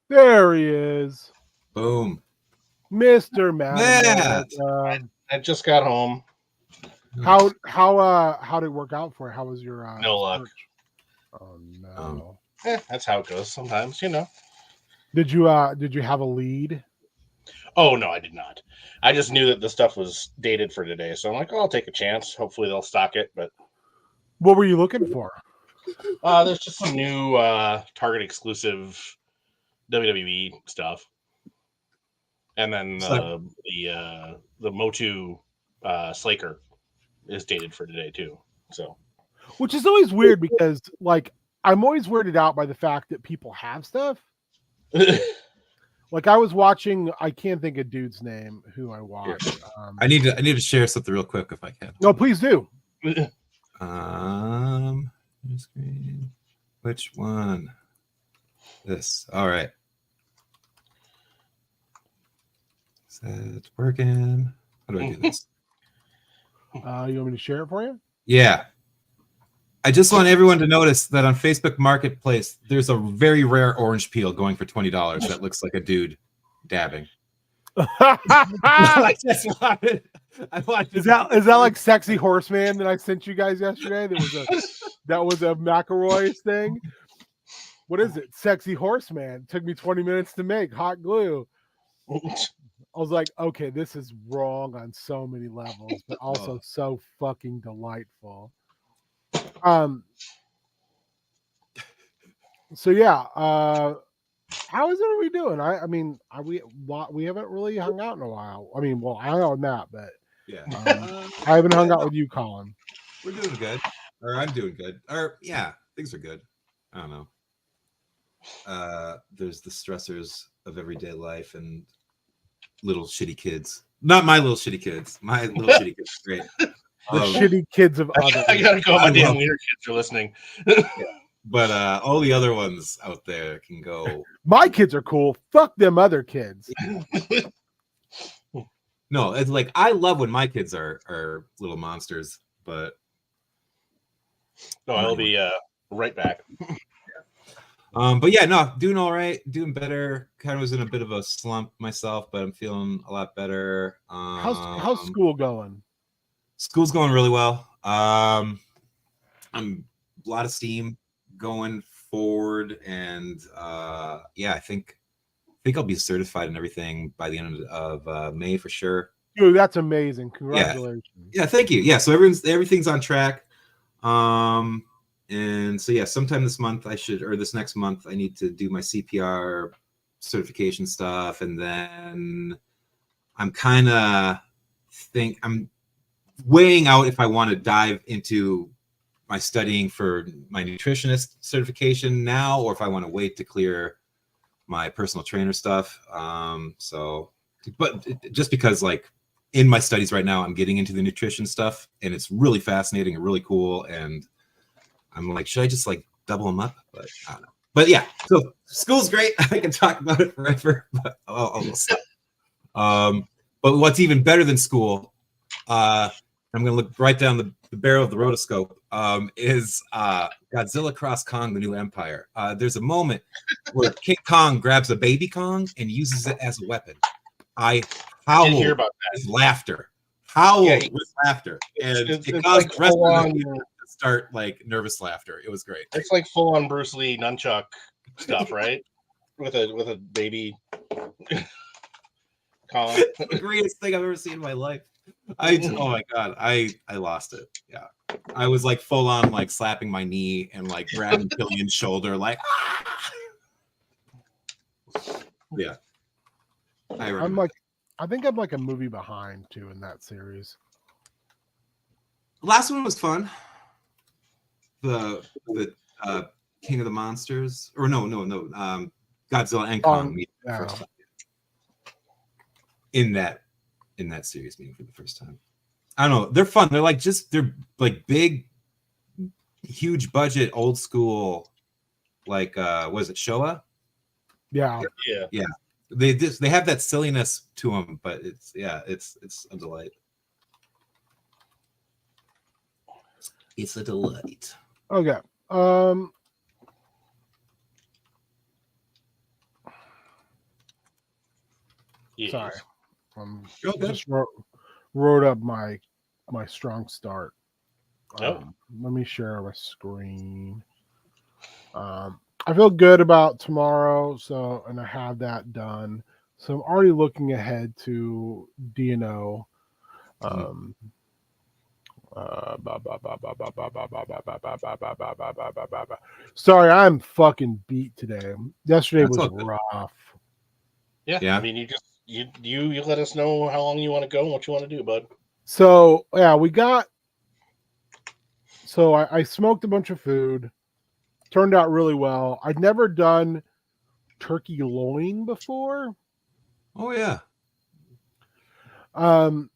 There he is, Boom. Mr. Matt. Matamoros. I just got home. How did it work out for you? How was your No luck. search? Oh no. That's how it goes sometimes, Did you have a lead? Oh no, I did not. I just knew that the stuff was dated for today, so I'm like, oh, I'll take a chance. Hopefully they'll stock it. But What were you looking for? there's just some new Target exclusive WWE stuff, and then the Motu Slaker is dated for today too. So, Which is always weird because like I'm always weirded out by the fact that people have stuff. Like I was watching, I can't think of dude's name who I watched. I need to share something real quick if I can. No, please do. Screen. Which one? This. All right. Is that working? How do I do this? You want me to share it for you? Yeah. I just want everyone to notice that on Facebook Marketplace, there's a very rare orange peel going for $20 that looks like a dude dabbing. I just wanted. Is that like Sexy Horseman that I sent you guys yesterday? That was a McElroy thing. What is it? Sexy Horseman. Took me 20 minutes to make. Hot glue. I was like, okay, this is wrong on so many levels, but also so fucking delightful. So yeah, how is everybody doing? I mean, we haven't really hung out in a while. I mean, well, I know Matt, but yeah, I haven't hung out with you, Colin. We're doing good, or I'm doing good, or yeah, things are good. I don't know. There's the stressors of everyday life and little shitty kids. Not my little shitty kids. My little shitty kids are great. The shitty kids of others. I gotta go. My damn wiener kids are listening. But all the other ones out there can go. My kids are cool. Fuck them other kids. No, it's like I love when my kids are little monsters, but no, I'll be right back. But yeah, no, doing all right, doing better. Kind of was in a bit of a slump myself, but I'm feeling a lot better. How's school going? School's going really well. I'm a lot of steam going forward, and yeah, I think I'll be certified and everything by the end of May for sure. Dude, that's amazing! Congratulations. Yeah, thank you. Yeah, so everything's on track. And so yeah, sometime this month this next month, I need to do my CPR certification stuff, and then I'm weighing out if I want to dive into my studying for my nutritionist certification now, or if I want to wait to clear my personal trainer stuff. But just because like in my studies right now, I'm getting into the nutrition stuff, and it's really fascinating and really cool, and I'm like, should I just like double them up? But I don't know. But yeah, so school's great. I can talk about it forever, but I'll stop. But what's even better than school, I'm going to look right down the barrel of the rotoscope, is Godzilla Cross Kong, The New Empire. There's a moment where King Kong grabs a baby Kong and uses it as a weapon. I howl hear about with laughter. With laughter. And it caused like the rest of the to start like nervous laughter. It was great. It's like full on Bruce Lee nunchuck stuff, right? with a baby Kong. The greatest thing I've ever seen in my life. Oh my god, I lost it. Yeah, I was like full on like slapping my knee and like grabbing Killian's shoulder, like yeah. I think I'm like a movie behind too in that series. The last one was fun. The King of the Monsters, or no, Godzilla and Kong meet for the first time. In that series meeting for the first time. I don't know. They're fun. They're like big, huge budget, old school, like was it Showa? Yeah. They have that silliness to them, but it's a delight. It's a delight. Okay. Yes. Sorry. Go good. Just wrote up my strong start. Oh. Let me share my screen. I feel good about tomorrow, and I have that done. So I'm already looking ahead to DNO. Sorry, I'm fucking beat today. Yesterday That's was all good. rough. Yeah. Yeah. I mean, you let us know how long you want to go and what you want to do, bud. So yeah, I smoked a bunch of food. Turned out really well. I'd never done turkey loin before. Oh yeah. And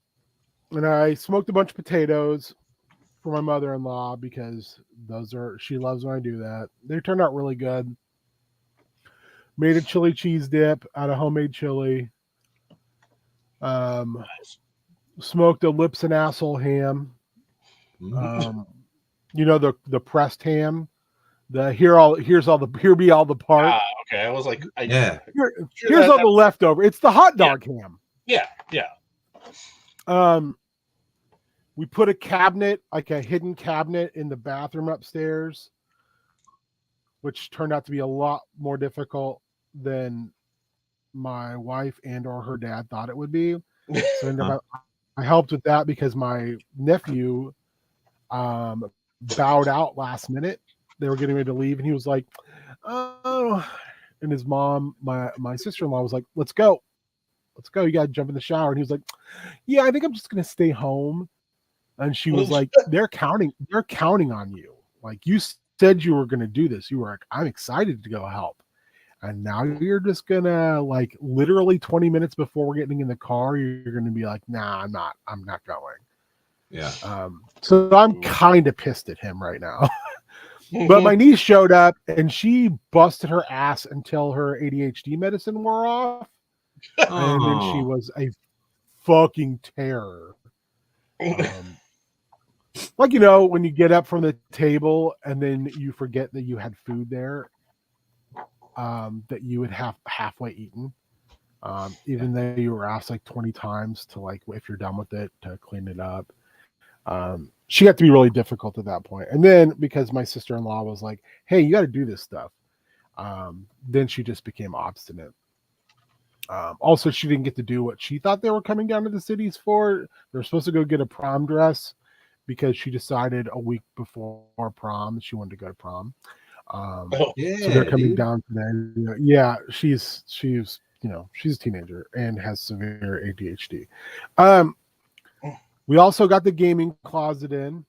I smoked a bunch of potatoes for my mother-in-law because she loves when I do that. They turned out really good. Made a chili cheese dip out of homemade chili. Smoked a lips and asshole ham. You know the pressed ham. Here be all the part. Okay. I was like, Here's all the leftover. It's the hot dog ham. Yeah. We put a cabinet, like a hidden cabinet, in the bathroom upstairs, which turned out to be a lot more difficult than my wife or her dad thought it would be. So I helped with that because my nephew bowed out last minute. They were getting ready to leave, and he was like, "Oh," and his mom, my sister-in-law, was like, "Let's go. You got to jump in the shower." And he was like, "Yeah, I think I'm just going to stay home." And she was like, they're counting on you. Like, you said you were going to do this. You were like, I'm excited to go help. And now you're just going to, like, literally 20 minutes before we're getting in the car, you're going to be like, nah, I'm not going. Yeah. So I'm kind of pissed at him right now. But my niece showed up and she busted her ass until her ADHD medicine wore off. And then she was a fucking terror. Like, when you get up from the table and then you forget that you had food there, that you would have halfway eaten, even though you were asked like 20 times to, like, if you're done with it, to clean it up. She got to be really difficult at that point. And then because my sister-in-law was like, hey, you got to do this stuff. Then she just became obstinate. Also, she didn't get to do what she thought they were coming down to the cities for. They were supposed to go get a prom dress because she decided a week before prom she wanted to go to prom. So they're coming down today. Yeah, she's she's a teenager and has severe ADHD. We also got the gaming closet in.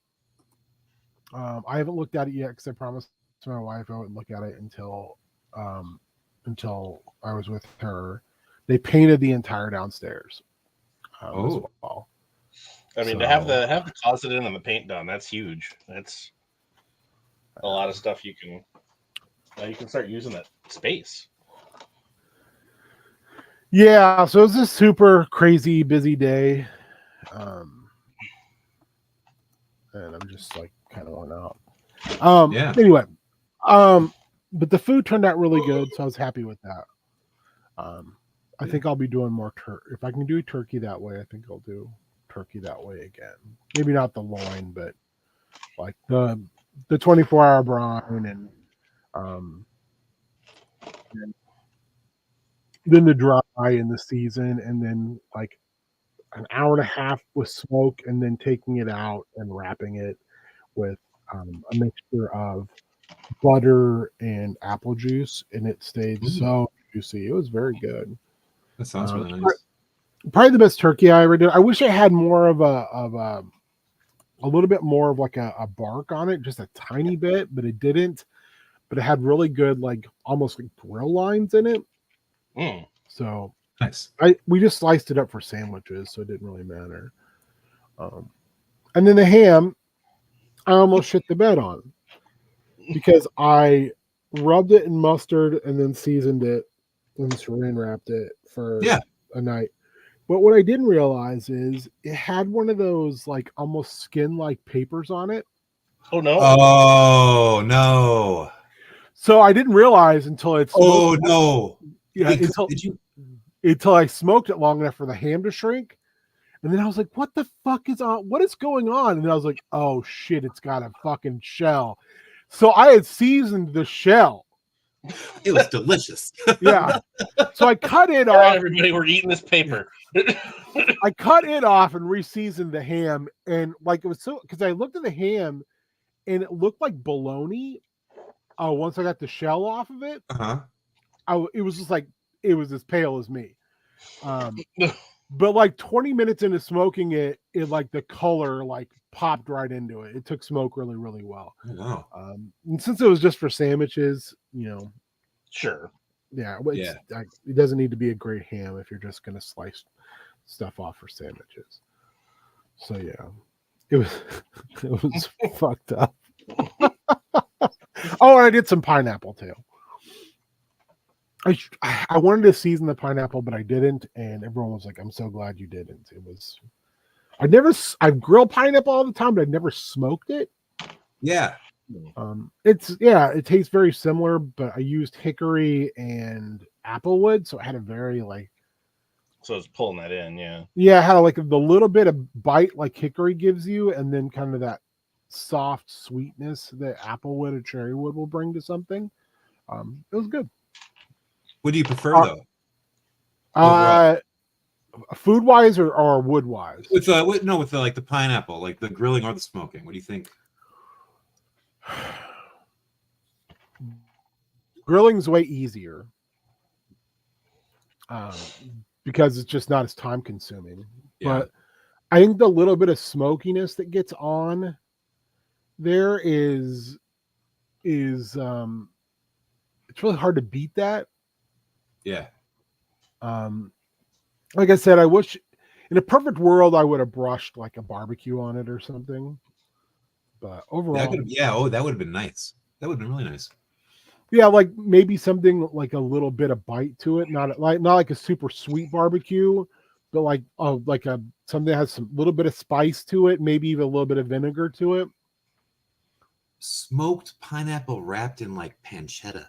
I haven't looked at it yet because I promised to my wife I wouldn't look at it until I was with her. They painted the entire downstairs as well. I mean, to have the closet in and the paint done, that's huge. That's a lot of stuff you can start using that space. Yeah, so it's a super crazy busy day. And I'm just like kind of worn out. Anyway, but the food turned out really good, so I was happy with that. I think I'll be doing more if I can do turkey that way, I think I'll do turkey that way again. Maybe not the loin, but like the 24-hour brine and then the dry in the season, and then like an hour and a half with smoke, and then taking it out and wrapping it with a mixture of butter and apple juice, and it stayed so juicy. It was very good. That sounds really nice. Probably the best turkey I ever did. I wish I had more of a little bit more of like a bark on it, just a tiny bit, but it didn't. But it had really good, like almost like grill lines in it. So nice. We just sliced it up for sandwiches, so it didn't really matter. And then the ham, I almost shit the bed on because I rubbed it in mustard and then seasoned it and saran wrapped it for a night. But what I didn't realize is it had one of those like almost skin-like papers on it. Oh no! Oh no! So I didn't realize until it's. Oh no! Yeah. Wait, did you? until I smoked it long enough for the ham to shrink. And then I was like, what the fuck is on? What is going on? And then I was like, oh shit, it's got a fucking shell. So I had seasoned the shell. It was delicious. Yeah. So I cut it All right, off. everybody, we're eating this paper. I cut it off and re-seasoned the ham. And like it was so, because I looked at the ham and it looked like bologna. Once I got the shell off of it, it was just like, it was as pale as me. But like 20 minutes into smoking it, like the color like popped right into it. It took smoke really, really well. Oh, wow. And since it was just for sandwiches, Sure. Yeah, it doesn't need to be a great ham if you're just going to slice stuff off for sandwiches. So yeah, it was fucked up. Oh, and I did some pineapple too. I wanted to season the pineapple, but I didn't, and everyone was like, "I'm so glad you didn't." I've grilled pineapple all the time, but I've never smoked it. Yeah. It tastes very similar, but I used hickory and applewood, so it had a very so it's pulling that in, yeah. Yeah, it had like the little bit of bite like hickory gives you, and then kind of that soft sweetness that applewood or cherrywood will bring to something. It was good. What do you prefer though? Food wise or wood wise? With the pineapple, like the grilling or the smoking. What do you think? Grilling's way easier because it's just not as time consuming. Yeah. But I think the little bit of smokiness that gets on there is it's really hard to beat that. Yeah. Like I said, I wish in a perfect world I would have brushed like a barbecue on it or something. But overall, that would have been nice. That would have been really nice. Yeah, like maybe something like a little bit of bite to it, not like a super sweet barbecue, but like something that has some little bit of spice to it, maybe even a little bit of vinegar to it. Smoked pineapple wrapped in like pancetta.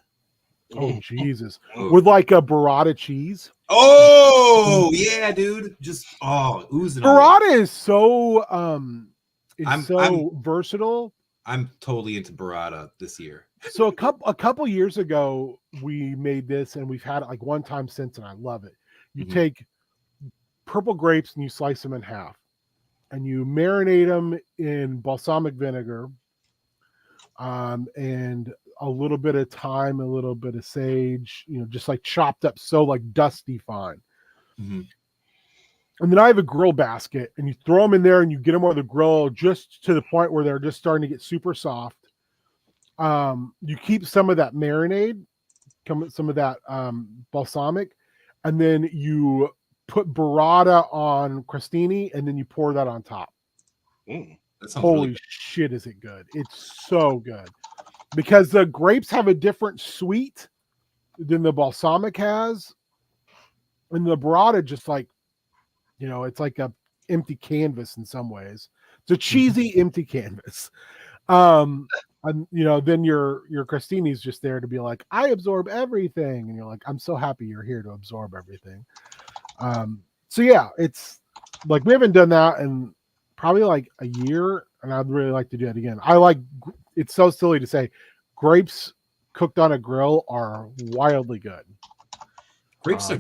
Oh Jesus! With like a burrata cheese. Oh yeah, dude! Just oozing. Burrata is so versatile. I'm totally into burrata this year. So a couple years ago, we made this, and we've had it like one time since, and I love it. You take purple grapes and you slice them in half, and you marinate them in balsamic vinegar, and a little bit of thyme, a little bit of sage, just like chopped up so like dusty fine. Mm-hmm. And then I have a grill basket, and you throw them in there, and you get them on the grill just to the point where they're just starting to get super soft. You keep some of that marinade, some of that balsamic, and then you put burrata on crostini, and then you pour that on top. Holy really shit, is it good? It's so good. Because the grapes have a different sweet than the balsamic has. And the burrata just like, it's like a empty canvas in some ways. It's a cheesy empty canvas. And then your crostini's just there to be like, I absorb everything. And you're like, I'm so happy you're here to absorb everything. So yeah, it's like, we haven't done that in probably like a year, and I'd really like to do it again. It's so silly to say grapes cooked on a grill are wildly good. Grapes they're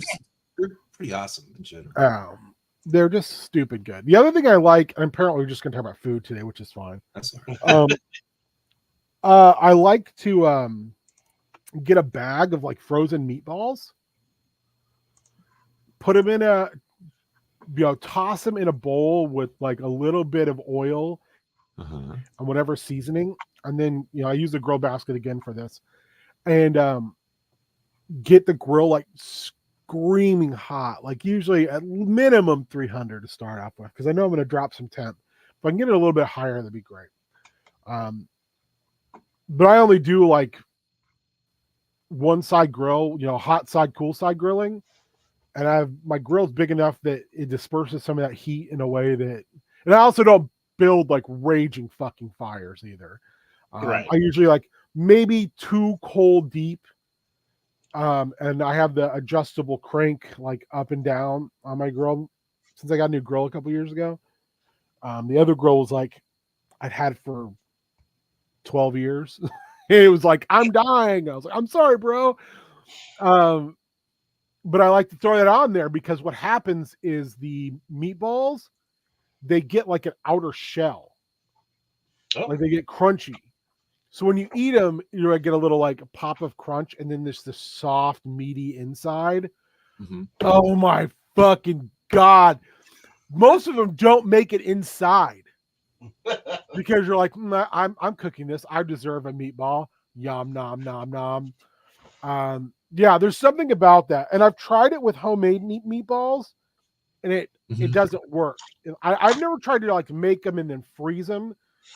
pretty awesome in general. They're just stupid good. The other thing I like, and apparently we're just going to talk about food today, which is fine. That's all right. I like to get a bag of like frozen meatballs, put them in toss them in a bowl with like a little bit of oil and whatever seasoning. And then, I use the grill basket again for this, and get the grill like screaming hot, like usually at minimum 300 to start off with, because I know I'm going to drop some temp. If I can get it a little bit higher, that'd be great. But I only do like one side grill, hot side, cool side grilling. And my grill's big enough that it disperses some of that heat in a way that, and I also don't build like raging fucking fires either. Right. I usually like maybe 2 coal deep And I have the adjustable crank like up and down on my grill since I got a new grill a couple years ago. The other grill was like I'd had it for 12 years. It was like, I'm dying. I was like, I'm sorry, bro. But I like to throw that on there because what happens is the meatballs, they get like an outer shell. Oh. Like they get crunchy. So when you eat them, you're gonna get a little like pop of crunch, and then there's this soft, meaty inside. Mm-hmm. Oh my fucking God. Most of them don't make it inside. Because you're like, I'm cooking this. I deserve a meatball. Yum, nom, nom, nom. Yeah, there's something about that. And I've tried it with homemade meatballs, and it doesn't work. I've never tried to like make them and then freeze them.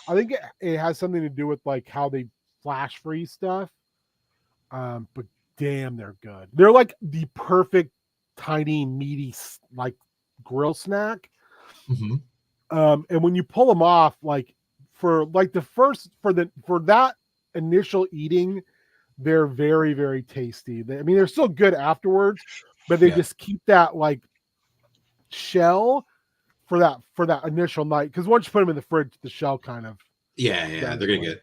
I think it has something to do with like how they flash freeze stuff. But damn, they're good. They're like the perfect tiny meaty like grill snack. Mm-hmm. And when you pull them off, like for that initial eating, they're very, very tasty. They're still good afterwards, but they just keep that like shell for that initial night. Because once you put them in the fridge, the shell kind of they're gonna get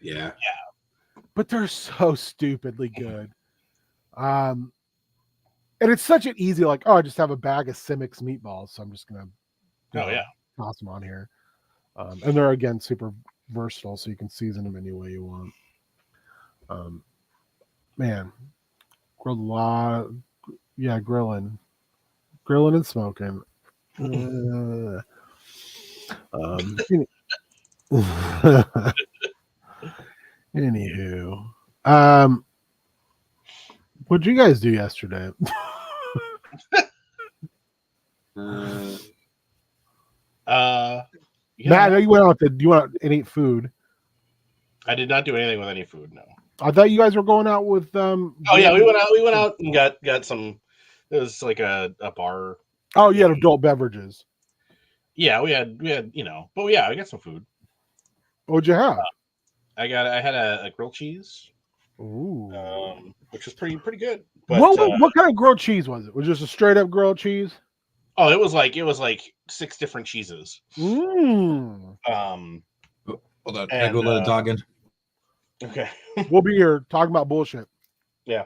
But they're so stupidly good. And it's such an easy like, I just have a bag of Simix meatballs, so I'm just gonna toss them on here. And they're again super versatile, so you can season them any way you want. Man, grilled a lot. Yeah, grilling and smoking. Anywho, what'd you guys do yesterday? Matt, I know you went out and ate food. I did not do anything with any food. No. I thought you guys were going out with Oh yeah, we went out and got some. It was like a bar. Oh, you had adult beverages. Yeah, we had but yeah, I got some food. What'd you have? I had a grilled cheese. Ooh. Which was pretty good. But, what kind of grilled cheese was it? Was it just a straight up grilled cheese? Oh, it was like 6 different cheeses. Mm. Hold on, I go let a dog in. Okay. We'll be here talking about bullshit. Yeah.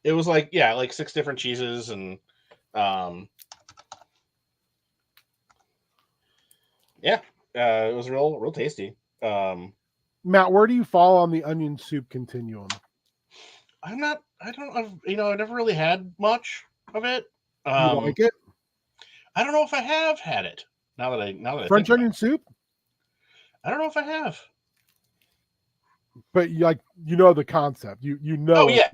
It was like 6 different cheeses and it was real tasty. Matt, where do you fall on the onion soup continuum? I've never really had much of it. You like it? I don't know if I have had it. Now that I French onion soup? I don't know if I have. But you know the concept. You know. Oh yeah.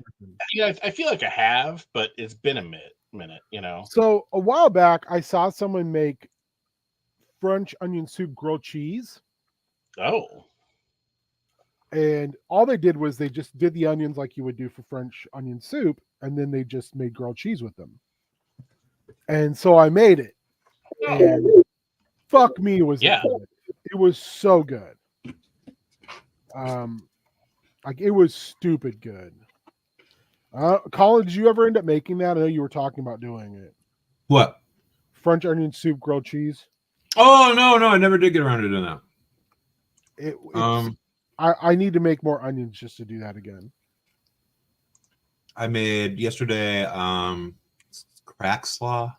I feel like I have, but it's been a minute, So a while back I saw someone make French onion soup grilled cheese. Oh. And all they did was they just did the onions like you would do for French onion soup, and then they just made grilled cheese with them. And so I made it. And fuck me, was it good. It was so good. It was stupid good. Colin, did you ever end up making that? I know you were talking about doing it. What? French onion soup grilled cheese. Oh no, I never did get around to doing that. I need to make more onions just to do that again. I made yesterday crack slaw.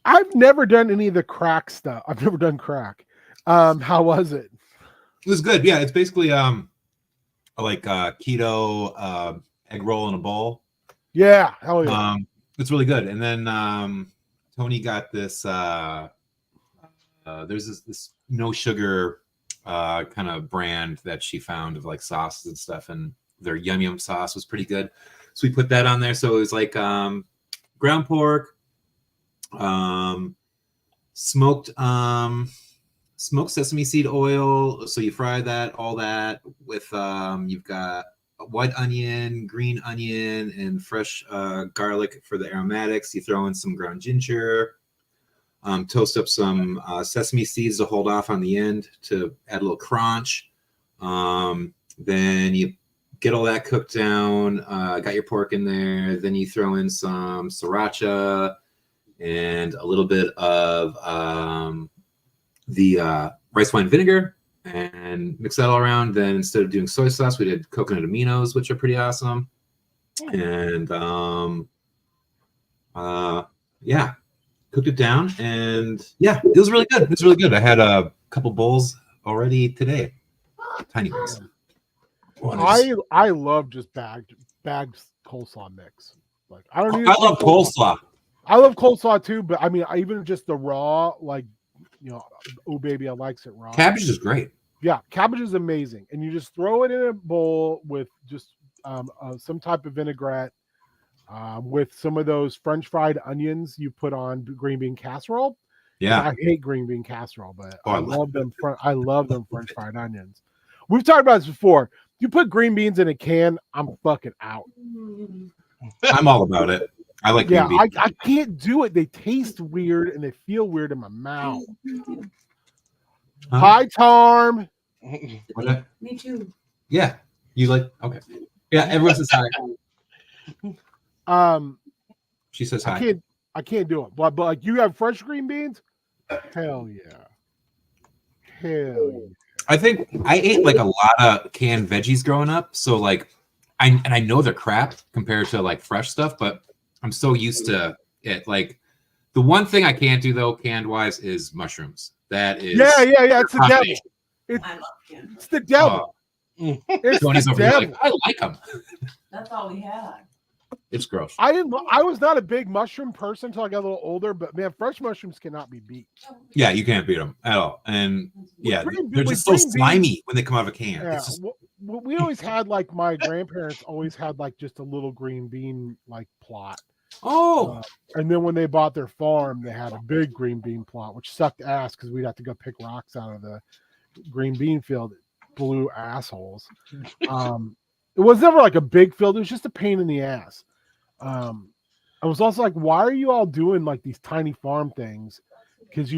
I've never done any of the crack stuff. I've never done crack. How was it? It was good. Yeah, it's basically like keto egg roll in a bowl. Yeah, hell yeah. It's really good. And then Tony got this there's this no sugar kind of brand that she found of like sauces and stuff, and their yum sauce was pretty good. So we put that on there. So it was like ground pork, smoked sesame seed oil. So you fry that, all that with you've got white onion, green onion, and fresh garlic for the aromatics. You throw in some ground ginger. Toast up some sesame seeds to hold off on the end to add a little crunch. Then you get all that cooked down. Got your pork in there. Then you throw in some sriracha and a little bit of the rice wine vinegar and mix that all around. Then instead of doing soy sauce, we did coconut aminos, which are pretty awesome. And yeah, cooked it down, and yeah, it was really good. It was really good. I had a couple bowls already today, tiny ones. I love just bagged coleslaw mix. Like I don't. I love coleslaw. I love coleslaw too, but I mean, even just the raw, like oh baby, I likes it raw. Cabbage is great. Yeah, cabbage is amazing, and you just throw it in a bowl with just some type of vinaigrette, with some of those French fried onions you put on green bean casserole. Yeah, I hate green bean casserole, but I love them. I love them French fried onions. We've talked about this before. You put green beans in a can, I'm fucking out. I'm all about it. I like green beans. I can't do it. They taste weird and they feel weird in my mouth. Hi, Tarm. Me too. Yeah, you like? Okay. Yeah, everyone says hi. She says hi. I can't do it. But like you have fresh green beans? Hell yeah. Hell yeah. I think I ate like a lot of canned veggies growing up, so like I know they're crap compared to like fresh stuff, but I'm so used to it. Like the one thing I can't do though, canned wise, is mushrooms. That is yeah. It's the devil. I love him. It's the devil. It's Tony's the over here devil. like, I like them. That's all we had. It's gross. I was not a big mushroom person until I got a little older, but man, fresh mushrooms cannot be beat. Yeah, you can't beat them at all. And yeah, they're just so slimy when they come out of a can. Yeah, It's just... we always had like my grandparents always had like just a little green bean like plot. And then when they bought their farm, they had a big green bean plot, which sucked ass because we'd have to go pick rocks out of the green bean field. Blue assholes. It was never like a big field. It was just a pain in the ass. I was also like, why are you all doing like these tiny farm things? Because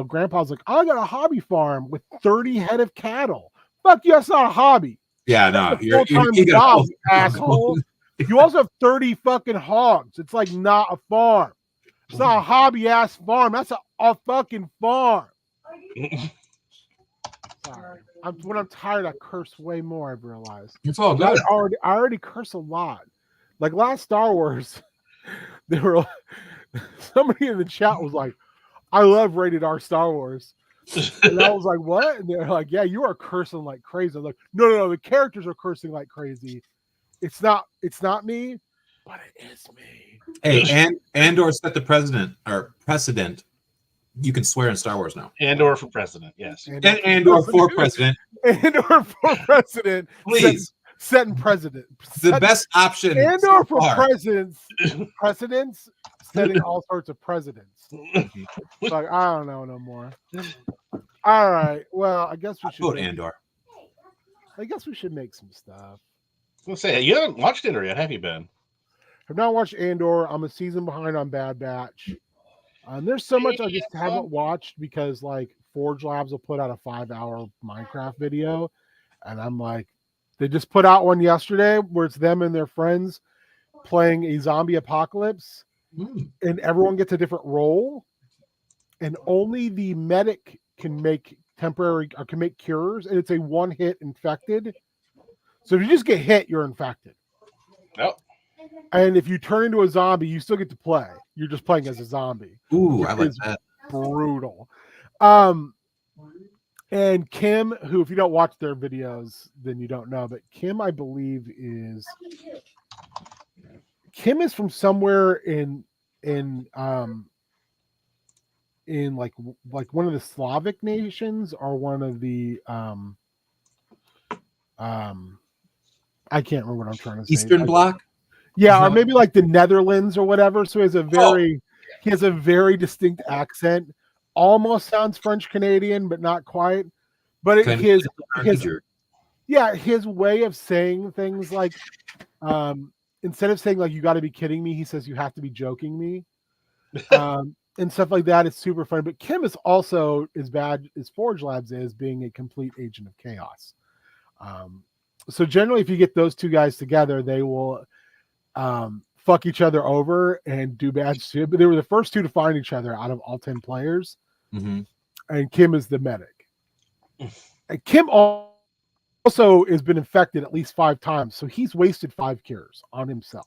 grandpa's like, I got a hobby farm with 30 head of cattle. Fuck you, that's not a hobby. Yeah, no, you job, asshole. You also have 30 fucking hogs. It's like not a farm. It's not a hobby ass farm. That's a fucking farm. Sorry. When I'm tired, I curse way more, I've realized. It's all good. I already curse a lot. Like last Star Wars, they were somebody in the chat was like, I love rated R Star Wars. And I was like, what? And they're like, yeah, you are cursing like crazy. I'm like, no, the characters are cursing like crazy. It's not me, but it is me. Hey, Andor set the precedent. You can swear in Star Wars now. Andor for president, yes. Andor for president. Andor for president. Please. Setting precedent. The best option. Andor for precedents. Setting all sorts of presidents. Like, I don't know no more. All right. Well, I guess we should. Vote Andor. I guess we should make some stuff. Let's say you haven't watched Andor yet, have you, Ben? I've not watched Andor. I'm a season behind on Bad Batch. There's so much I just haven't watched because like Forge Labs will put out a 5-hour Minecraft video, and I'm like, they just put out one yesterday where it's them and their friends playing a zombie apocalypse, and everyone gets a different role, and only the medic can make cures, and it's a one-hit infected. So if you just get hit, you're infected. Nope. And if you turn into a zombie, you still get to play. You're just playing as a zombie. Ooh, I like that. Brutal. And Kim, who, if you don't watch their videos, then you don't know, but Kim, I believe, is from somewhere in like one of the Slavic nations or one of the I can't remember what I'm trying to say. Eastern Bloc? Yeah, or maybe like the Netherlands or whatever. So he has a very distinct accent. Almost sounds French Canadian, but not quite. But his way of saying things like instead of saying like you got to be kidding me, he says you have to be joking me. And stuff like that is super fun. But Kim is also as bad as Forge Labs is, being a complete agent of chaos. So generally, if you get those two guys together, they will fuck each other over and do bad shit. But they were the first two to find each other out of all 10 players. Mm-hmm. And Kim is the medic. And Kim also has been infected at least 5 times, so he's wasted 5 cures on himself.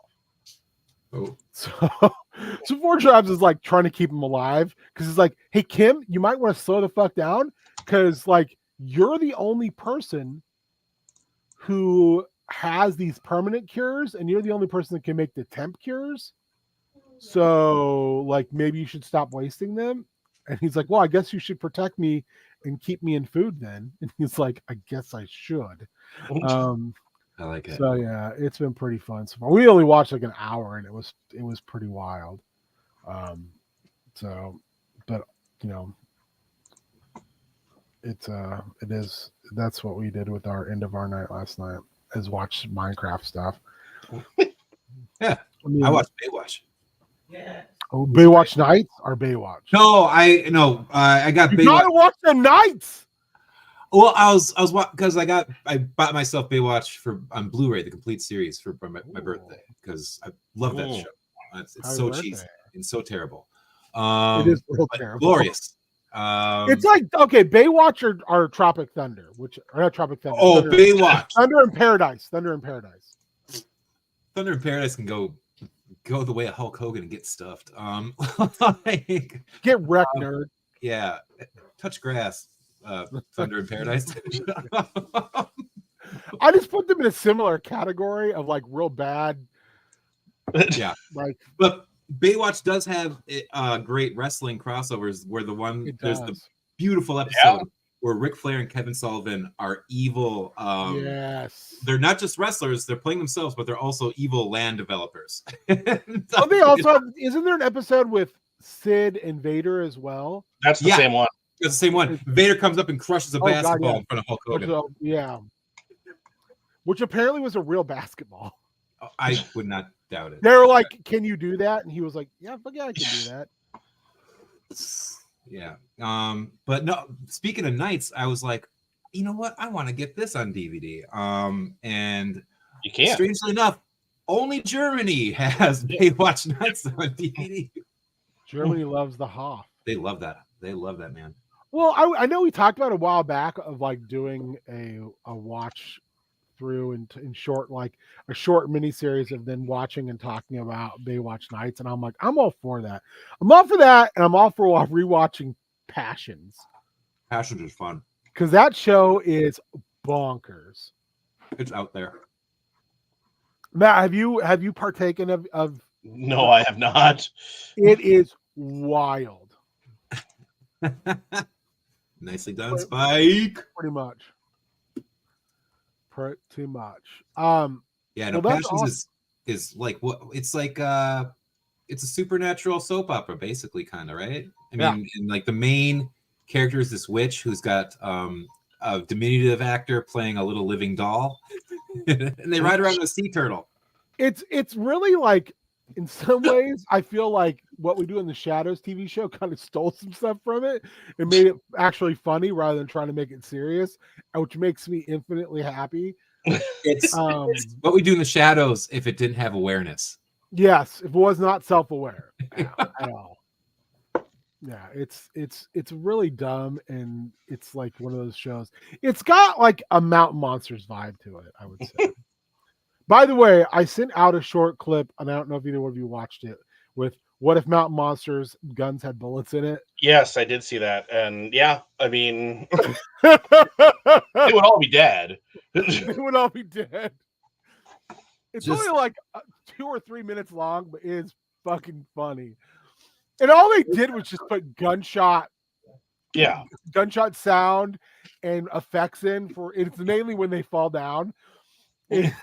Oh. So Four Tribes is like trying to keep him alive because it's like, hey Kim, you might want to slow the fuck down because like you're the only person who has these permanent cures, and you're the only person that can make the temp cures. So like maybe you should stop wasting them. And he's like, well, I guess you should protect me and keep me in food then. And he's like, I guess I should. I like it. So yeah, it's been pretty fun so far. We only watched like an hour, and it was pretty wild. So, but you know, that's what we did with our end of our night last night, is watch Minecraft stuff. Yeah, I mean, I watched Baywatch. Yeah. Oh, Baywatch Nights or Baywatch? No, I got You Baywatch. gotta watch the nights. Well, I was because I bought myself Baywatch on Blu-ray, the complete series for my birthday, because I love that show. It's Happy so birthday. cheesy and so terrible. It is real but terrible. glorious. It's like, okay, Baywatch or Tropic Thunder, which are not Tropic Thunder. Oh, Thunder, Baywatch. Thunder in Paradise. Thunder in Paradise. Thunder in Paradise can go the way of Hulk Hogan and get stuffed. Like, Get wrecked, nerd. yeah, touch grass. Thunder in Paradise. I just put them in a similar category of like real bad. Yeah, Like, but Baywatch does have great wrestling crossovers. Where there's the beautiful episode where Ric Flair and Kevin Sullivan are evil. yes. They're not just wrestlers; they're playing themselves, but they're also evil land developers. Oh, they also have, isn't there an episode with Sid and Vader as well? That's the same one. It's the same one. Vader comes up and crushes a basketball God, yeah. in front of Hulk Hogan. Which, yeah. Which apparently was a real basketball. I would not doubt it. They were like, "Can you do that?" And he was like, "Yeah, fuck yeah, I can do that." Yeah. But no, speaking of nights, I was like, you know what? I want to get this on DVD. And You can't. strangely enough, only Germany has Baywatch Nights on DVD. Germany loves the Hoff. They love that. They love that, man. Well, I know we talked about a while back of like doing a watch through in short, like a short mini series of then watching and talking about Baywatch Nights, and I'm like, I'm all for that. I'm all for that, and I'm all for rewatching Passions, Passions is fun. because that show is bonkers. It's out there. Matt, have you partaken of? No, I have not. It is wild. Nicely done, Spike. Pretty much. Yeah, no, Well, that's Passions is like what it's like. It's a supernatural soap opera, basically, kind of, right? I mean, and like the main character is this witch who's got a diminutive actor playing a little living doll, and they ride around a sea turtle. It's really like, in some ways, I feel like what we do in the Shadows TV show kind of stole some stuff from it and made it actually funny rather than trying to make it serious, which makes me infinitely happy. It's what we do in the Shadows if it didn't have awareness. Yes, if it was not self-aware at all. Yeah, it's really dumb, and it's like one of those shows. It's got like a Mountain Monsters vibe to it, I would say. By the way, I sent out a short clip, and I don't know if either one of you watched it, with what if Mountain Monsters guns had bullets in it? Yes, I did see that. And yeah, I mean, they would all be dead. They would all be dead. It's Just- only like 2 or 3 minutes long, but it is fucking funny. And all they did was just put gunshot sound and effects in for it's mainly when they fall down. It's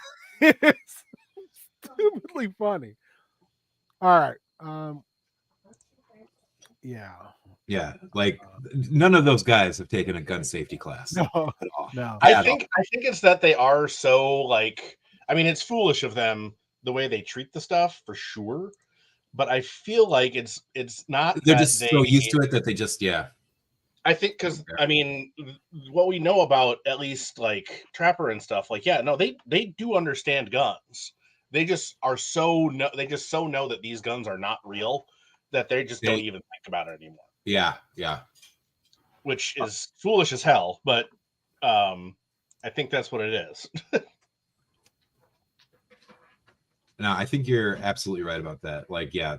stupidly funny. All right. Yeah, like none of those guys have taken a gun safety class. No, at all. no. I think it's that they are so like, I mean, it's foolish of them the way they treat the stuff for sure, but I feel like it's not. They're that just so used to it that they just I think because I mean, what we know about at least like Trapper and stuff, like no, they do understand guns. They just are they just know that these guns are not real, that they just don't even think about it anymore. Yeah. Which is foolish as hell, but I think that's what it is. No, I think you're absolutely right about that. Like, there's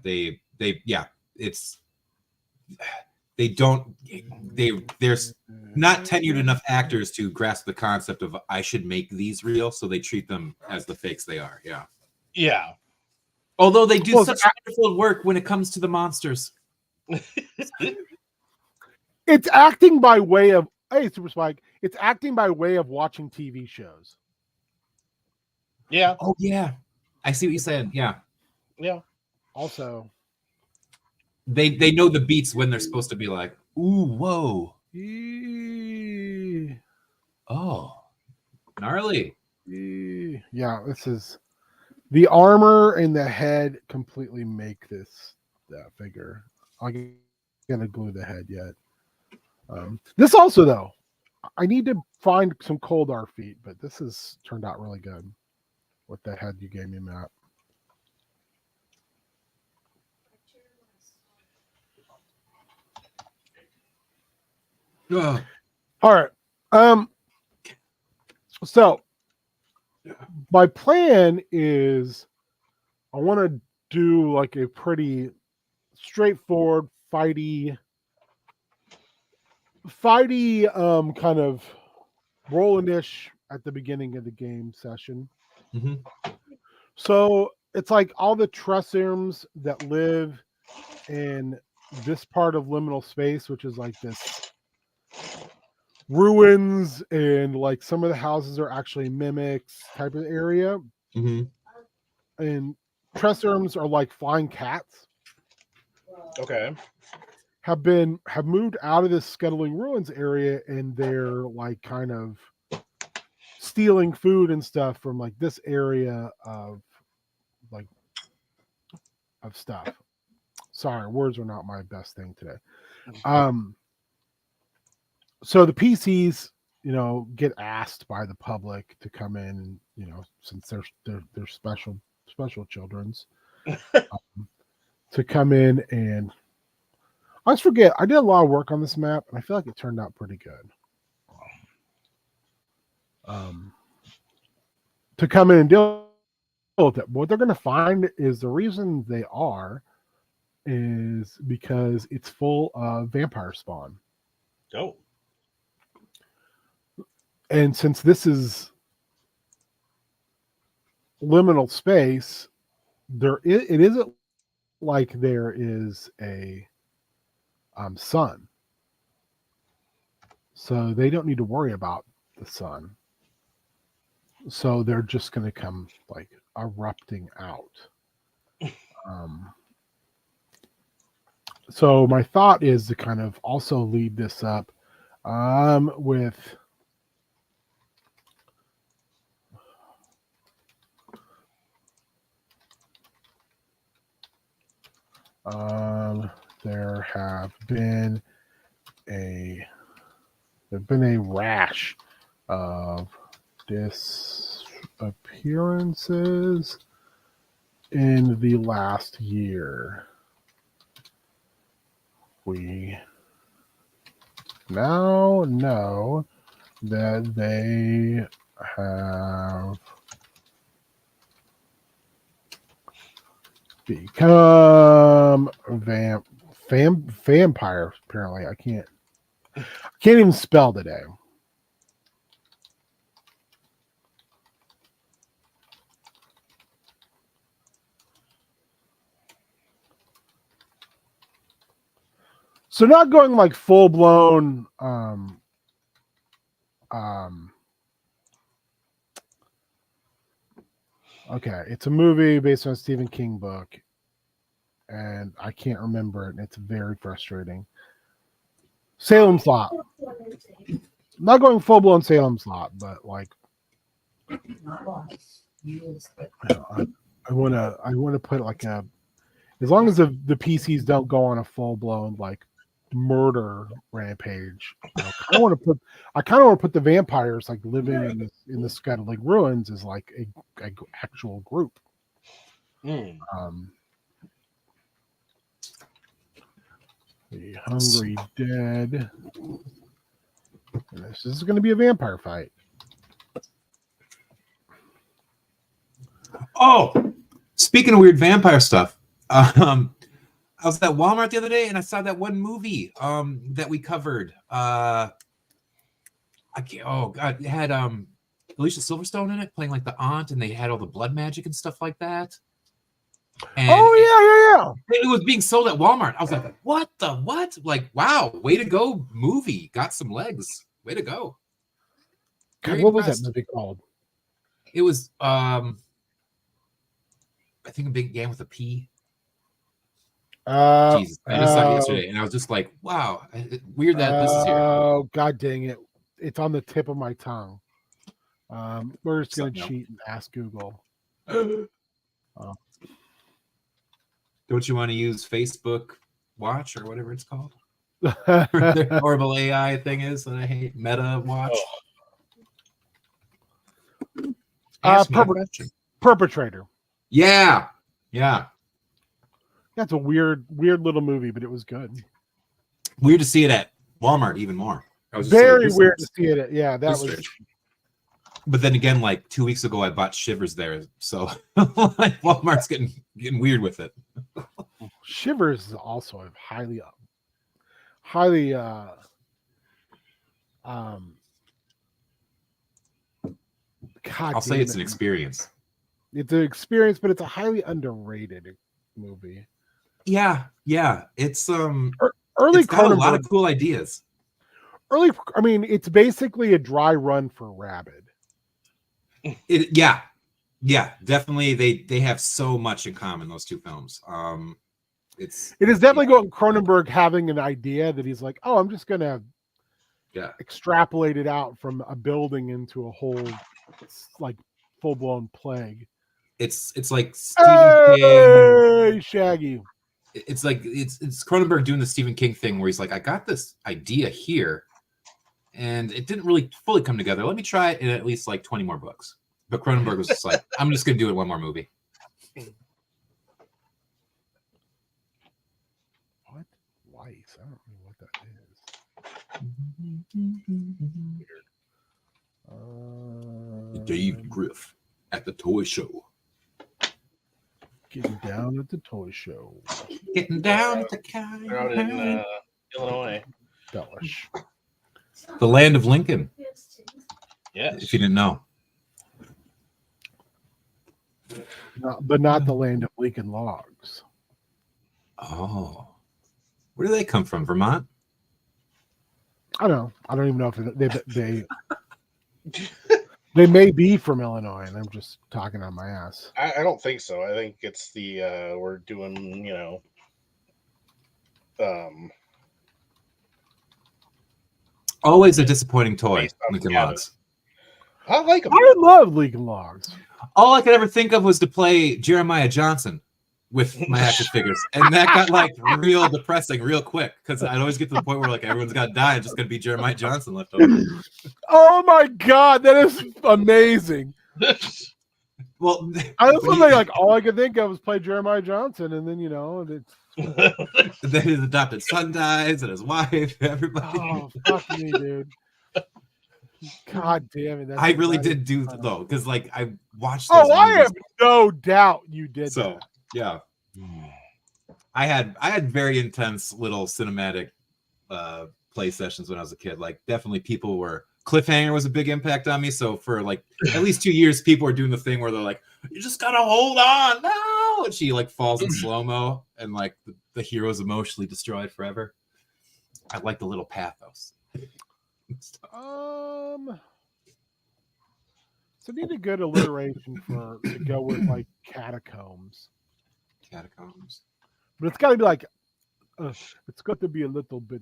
not tenured enough actors to grasp the concept of I should make these real, so they treat them as the fakes they are. Yeah. Yeah. Although they do such wonderful work when it comes to the monsters. It's acting by way of Super Spike. It's acting by way of watching TV shows. Yeah. Oh yeah. I see what you said. Yeah. Yeah. Also, they know the beats when they're supposed to be like, ooh, whoa. Oh. Gnarly. Yeah, this is the armor and the head completely make this figure. I'm gonna glue the head yet. This also though, I need to find some cold R feet, but this has turned out really good with that head you gave me, Matt. Ugh. All right. So my plan is I want to do like a pretty straightforward fighty kind of rolling-ish at the beginning of the game session. Mm-hmm. So it's like all the Tressums that live in this part of liminal space, which is like this ruins, and like some of the houses are actually mimics type of area. Mm-hmm. And Tressums are like flying cats. Okay. Have moved out of this scuttling ruins area, and they're like kind of stealing food and stuff from like this area of stuff. Sorry, words are not my best thing today. So the PCs, get asked by the public to come in, since they're special children's, to come in, and I always forget, I did a lot of work on this map, and I feel like it turned out pretty good. To come in and deal with it. What they're going to find is the reason they is because it's full of vampire spawn. Oh. And since this is liminal space, it isn't like there is a sun. So they don't need to worry about the sun. So they're just going to come like erupting out. So my thought is to kind of also lead this up with there have been a rash of disappearances in the last year. We now know that they have become vampires. Apparently, I can't even spell today. So not going like full blown okay, it's a movie based on a Stephen King book, and I can't remember it, and it's very frustrating. Salem's Lot. Not going full blown Salem's Lot, but like I want to put like as long as the PCs don't go on a full blown like murder rampage. I kind of want to put the vampires like living in the scuttling ruins as like a actual group. Mm. The Hungry Dead. And this is going to be a vampire fight. Oh, speaking of weird vampire stuff, I was at Walmart the other day and I saw that one movie that we covered. I can't. Oh God, it had Alicia Silverstone in it playing like the aunt, and they had all the blood magic and stuff like that. And yeah. it was being sold at Walmart. I was like, what the what? Like, wow, way to go, movie. Got some legs. Way to go. God, Very what was impressed. that movie called? It was I think it began with a P. Jesus, I just saw it yesterday, and I was just like, "Wow, weird that this is here." Oh, God dang it! It's on the tip of my tongue. We're just gonna Something else. cheat and ask Google. Don't you want to use Facebook Watch or whatever it's called? The horrible AI thing is that I hate. Meta Watch. Ask me a question. Perpetrator. Yeah. That's a weird little movie, but it was good. Weird to see it at Walmart even more. I was just Very like, weird to see it. Yeah, that this was. strange. But then again, like 2 weeks ago, I bought Shivers there, so like Walmart's getting weird with it. Shivers is also a highly God I'll say damn it's it. an experience. It's an experience, but it's a highly underrated movie. Yeah. It's Early it's got a lot Cronenberg. of cool ideas. I mean, it's basically a dry run for Rabid. Yeah, definitely. They have so much in common, those two films. It is definitely going Cronenberg having an idea that he's like, oh, I'm just gonna extrapolate it out from a building into a whole like full blown plague. It's like Stephen King. Shaggy. It's like it's Cronenberg doing the Stephen King thing where he's like, I got this idea here, and it didn't really fully come together. Let me try it in at least like 20 more books. But Cronenberg was just like, I'm just gonna do it in one more movie. What? Weiss? I don't know what that is. Dave Griff at the toy show. Getting down at the toy show. Getting down at the They're out in Illinois. Delish. The land of Lincoln. Yes. If you didn't know. But not the land of Lincoln logs. Oh. Where do they come from? Vermont? I don't know. I don't even know if they may be from Illinois, and I'm just talking on my ass. I don't think so. I think it's the we're doing, Always a disappointing toy, Based on Lincoln Gavin. Logs. I like them. I love Lincoln logs. All I could ever think of was to play Jeremiah Johnson with my action figures, and that got like real depressing real quick because I'd always get to the point where like everyone's got to die and just gonna be Jeremiah Johnson left over. Oh my god, that is amazing. Well, I was like all I could think of was play Jeremiah Johnson, and then it's then his adopted son dies and his wife, everybody. oh fuck me, dude. God damn it! I really did do though, because like I watched. Oh, those I movies. have no doubt you did. So that. yeah, I had very intense little cinematic play sessions when I was a kid. Like definitely people were Cliffhanger was a big impact on me. So for like at least 2 years, people were doing the thing where they're like, you just gotta hold on, no, and she like falls in slow-mo and like the hero's emotionally destroyed forever. I like the little pathos. So need a good alliteration to go with like catacombs. Catacombs. But it's got to be like, it's got to be a little bit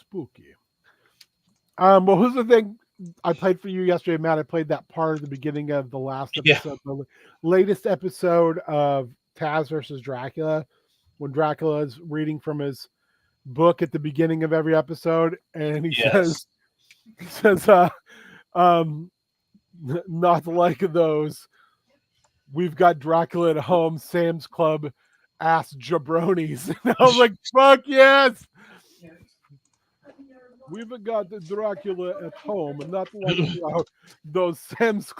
spooky. Well, who's the thing I played for you yesterday, Matt? I played that part of the beginning of the last episode, the latest episode of Taz versus Dracula, when Dracula is reading from his book at the beginning of every episode, and he Yes. says, not like those. We've got Dracula at home, Sam's Club ass jabronis. And I was like, fuck yes. We've got the Dracula at home, and not like those Sam's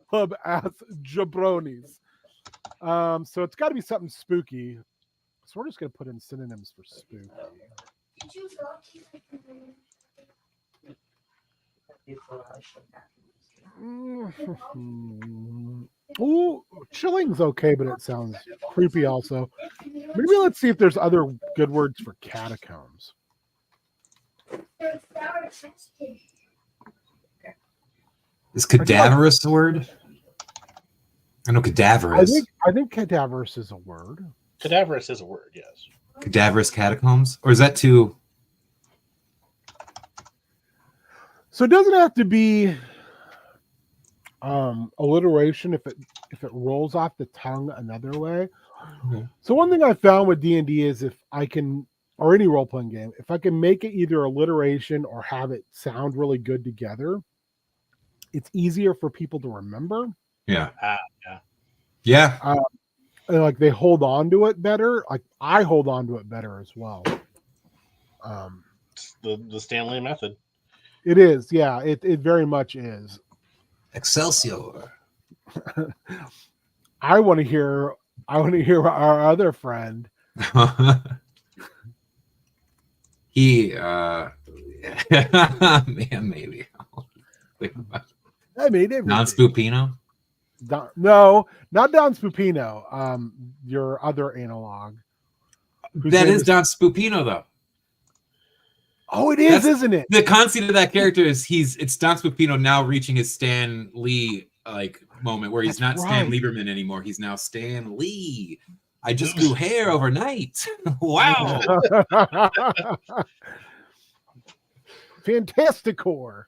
Club ass jabronis. So it's got to be something spooky. So we're just gonna put in synonyms for spooky. Ooh, chilling's okay, but it sounds creepy also. Maybe let's see if there's other good words for catacombs. Is cadaverous a word? I know cadaverous. I think cadaverous is a word. Cadaverous is a word, yes. Cadaverous catacombs? Or is that too... So it doesn't have to be alliteration if it rolls off the tongue another way. Okay. So one thing I found with D&D is if I can, or any role-playing game, if I can make it either alliteration or have it sound really good together, it's easier for people to remember. Yeah. Yeah. Yeah. And like they hold on to it better. Like I hold on to it better as well. It's the Stanley method. It is, yeah. It very much is. Excelsior. I want to hear our other friend. He man, maybe. I mean, Don Spoopino? No, not Don Spoopino. Your other analog. That is Don Spoopino, though. Oh, it is, isn't it? The conceit of that character is it's Don Spoopino now reaching his Stan Lee like moment where he's not Stan Lieberman anymore. He's now Stan Lee. I just grew hair overnight. Wow. Fantasticor.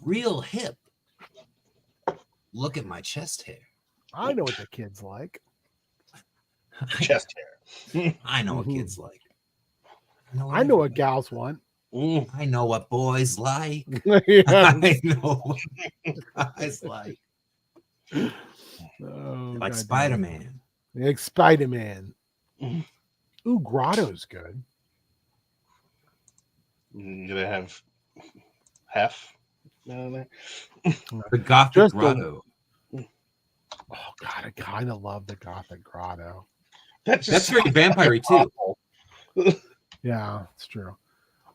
Real hip. Look at my chest hair. I know what the kids like. Chest hair. I know what kids like. I know what gals want. I know what boys like. Yeah. I know what guys like. Oh, Like Spider-Man. Like Spider-Man. Ooh, Grotto's good. Do they have half? The Gothic Just Grotto. Oh God, I kind of love the Gothic Grotto. That's very vampire too. Yeah, it's true.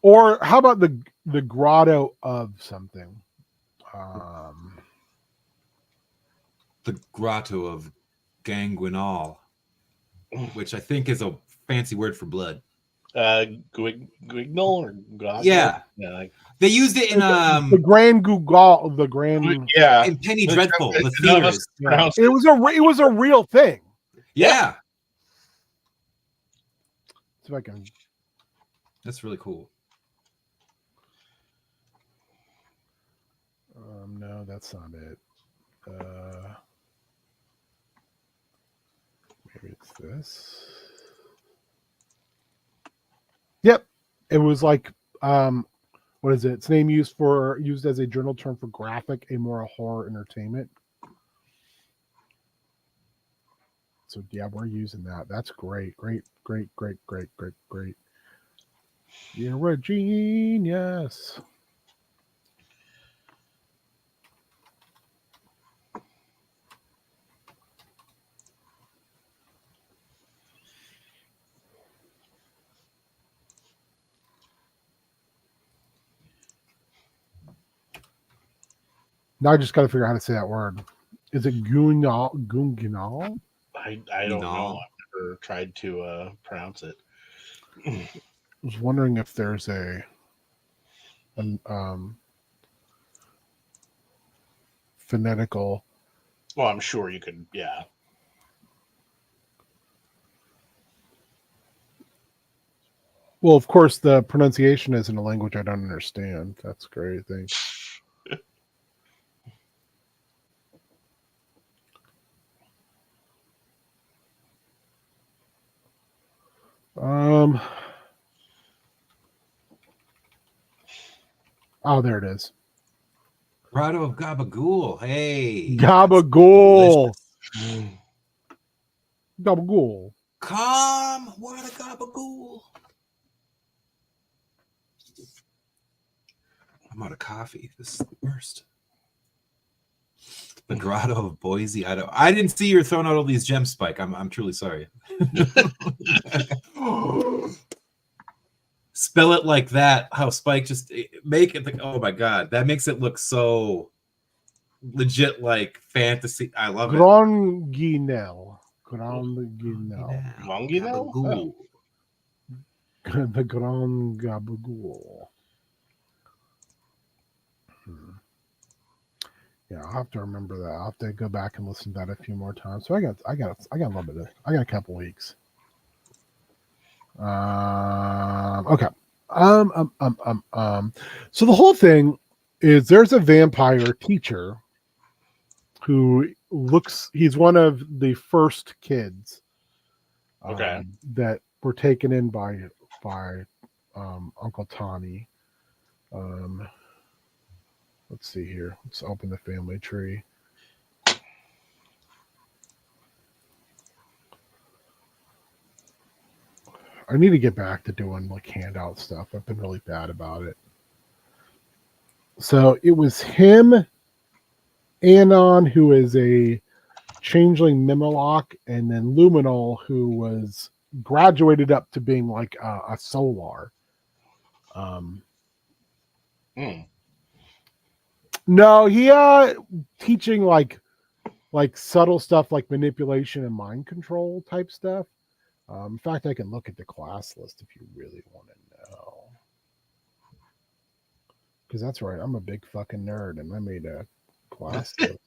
Or how about the Grotto of something? The Grotto of Ganguinal, which I think is a fancy word for blood. Guignol or God? Yeah. They used it in the Grand Google, the Grand in Penny Dreadful, the theaters. Yeah. It was a real thing. Yeah. See if I can. That's really cool. No, that's not it. Maybe it's this. Yep, it was like what is it? Its name used as a journal term for graphic, amoral horror entertainment. So yeah, we're using that. That's great. You're a genius. Now I just got to figure out how to say that word. Is it Gunginal? I don't know. I've never tried to pronounce it. I was wondering if there's a phonetical. Well, I'm sure you could. Yeah. Well, of course, the pronunciation is in a language I don't understand. That's great. Thanks. Oh, there it is. Grotto of Gabagool. Hey. Gabagool. Delicious. Gabagool. Come, what a Gabagool. I'm out of coffee. This is the worst. The Grotto of Boise, Idaho. I didn't see you throwing out all these gems, Spike. I'm truly sorry. Spell it like that. How Spike just make it. Oh my God, that makes it look so legit, like fantasy. I love it. Gronginel. Gronginel. Longinel? Gabagool. The Grand Gabagool. Yeah, I'll have to remember that. I'll have to go back and listen to that a few more times. So I got a little bit of, I got a couple weeks. Okay. So the whole thing is there's a vampire teacher who he's one of the first kids Okay. that were taken in by Uncle Tawny. Let's see here. Let's open the family tree. I need to get back to doing like handout stuff. I've been really bad about it. So it was him, Anon, who is a changeling Mimoloch, and then Luminol, who was graduated up to being like a Solar. No, he teaching like subtle stuff like manipulation and mind control type stuff. In fact, I can look at the class list if you really want to know. Because that's right, I'm a big fucking nerd, and I made a class list.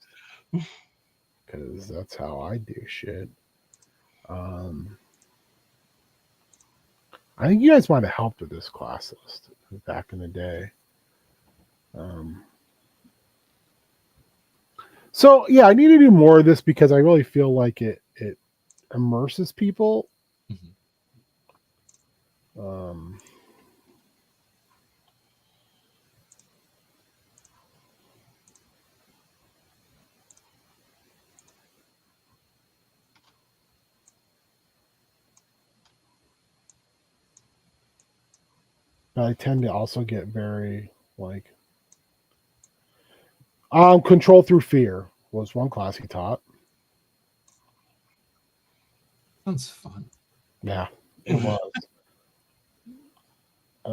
Because that's how I do shit. I think you guys might have helped with this class list back in the day. So yeah, I need to do more of this because I really feel like it immerses people. But I tend to also get very like control through fear was one class he taught. Sounds fun. Yeah, it was. I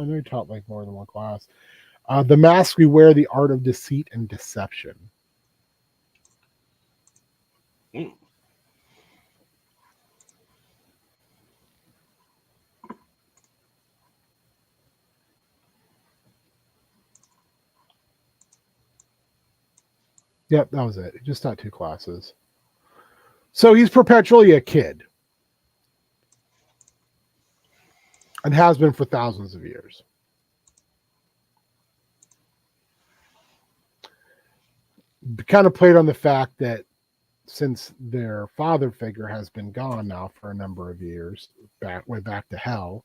know he taught like more than one class. The Mask We Wear, the Art of Deceit and Deception. Yep, that was it. Just taught 2 classes. So he's perpetually a kid. And has been for thousands of years. Kind of played on the fact that since their father figure has been gone now for a number of years, way back to hell,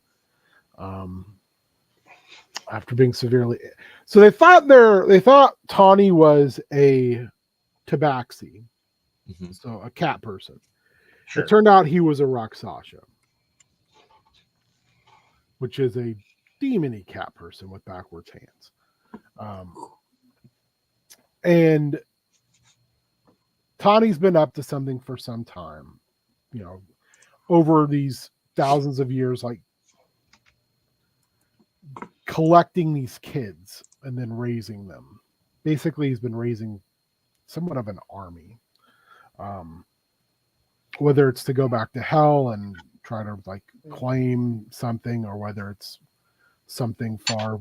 after being severely, so they thought Tawny was a tabaxi, so a cat person. Sure. It turned out he was a Rakshasa, which is a demony cat person with backwards hands. And Tawny's been up to something for some time, over these thousands of years, like collecting these kids and then raising them. Basically, he's been raising somewhat of an army. Whether it's to go back to hell and try to like claim something, or whether it's something far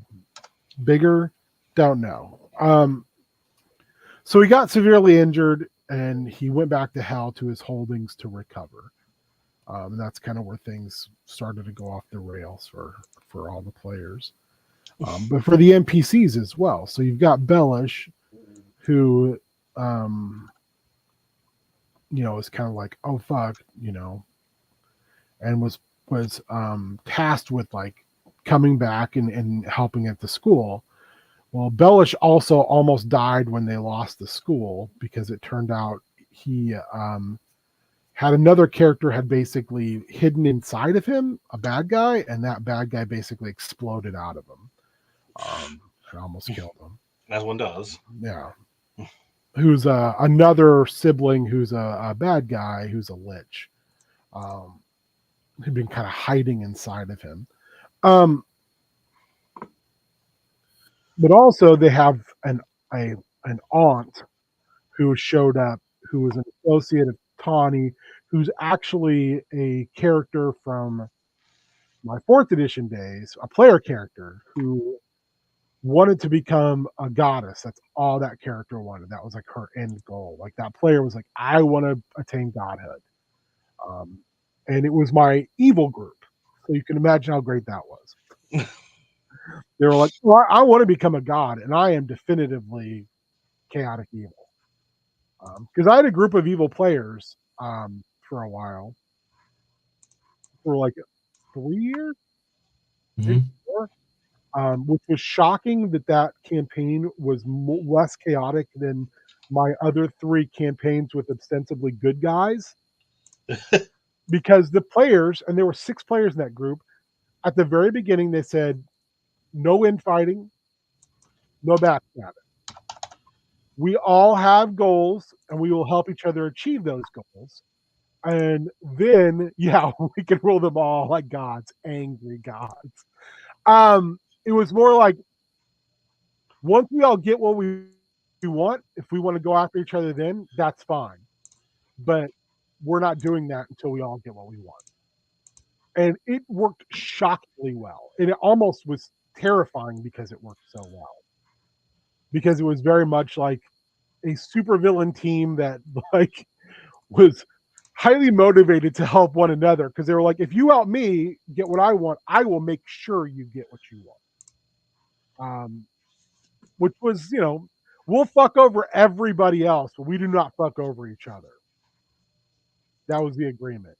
bigger, don't know. So he got severely injured and he went back to hell to his holdings to recover. And that's kind of where things started to go off the rails for all the players. But for the NPCs as well. So you've got Bellish, who was kind of like, oh fuck, and was tasked with like coming back and helping at the school. Well, Bellish also almost died when they lost the school because it turned out he had another character had basically hidden inside of him, a bad guy, and that bad guy basically exploded out of him and almost killed him. As one does. Yeah. Who's another sibling who's a bad guy who's a lich, who'd been kind of hiding inside of him. But also they have an aunt who showed up, who was an associate of Tawny, who's actually a character from my 4th edition days, a player character who wanted to become a goddess. That's all that character wanted. That was like her end goal. Like that player was like, I want to attain godhood. And it was my evil group. So you can imagine how great that was. They were like, well, I want to become a god, and I am definitively chaotic evil. Because I had a group of evil players for a while, for like 3 years, Mhm. 4, which was shocking that campaign was less chaotic than my other 3 campaigns with ostensibly good guys. Because the players, and there were 6 players in that group, at the very beginning they said, no infighting, no backstabbing. We all have goals, and we will help each other achieve those goals. And then, yeah, we can rule them all like gods, angry gods. It was more like, once we all get what we want, if we want to go after each other, then that's fine. But we're not doing that until we all get what we want. And it worked shockingly well. And it almost was terrifying because it worked so well. Because it was very much like a supervillain team that like was highly motivated to help one another, because they were like, if you help me get what I want, I will make sure you get what you want. Which was, we'll fuck over everybody else, but we do not fuck over each other. That was the agreement.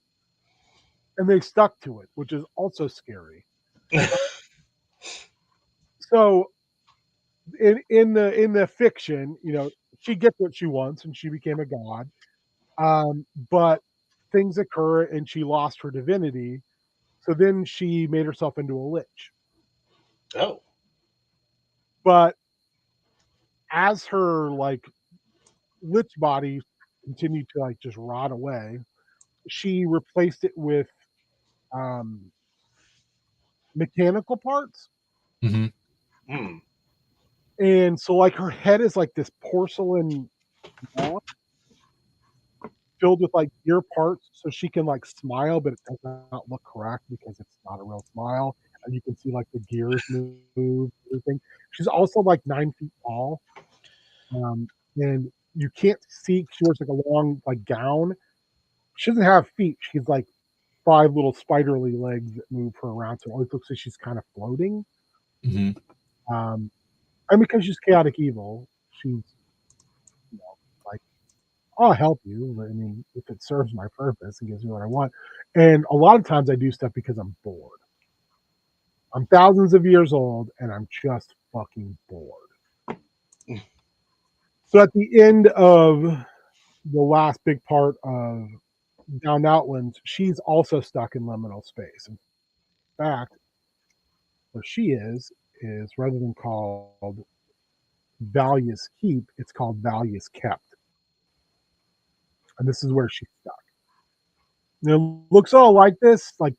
And they stuck to it, which is also scary. So in the fiction, she gets what she wants and she became a god. But things occur and she lost her divinity. So then she made herself into a lich. Oh. But as her like lich body continued to like just rot away, she replaced it with mechanical parts. Mhm. And so like her head is like this porcelain block filled with like gear parts, so she can like smile, but it does not look correct because it's not a real smile. And you can see like the gears move, everything. She's also like 9 feet tall. And you can't see, she wears like a long like gown. She doesn't have feet. She's like 5 little spiderly legs that move her around. So it always looks like she's kind of floating. Mhm. And because she's chaotic evil, she's like, I'll help you. I mean, if it serves my purpose and gives me what I want. And a lot of times I do stuff because I'm bored. I'm thousands of years old and I'm just fucking bored. So at the end of the last big part of Down Outlands, she's also stuck in liminal space. In fact, where she is rather than called Valious Keep, it's called Valious Kept. And this is where she's stuck. And it looks all like this, like,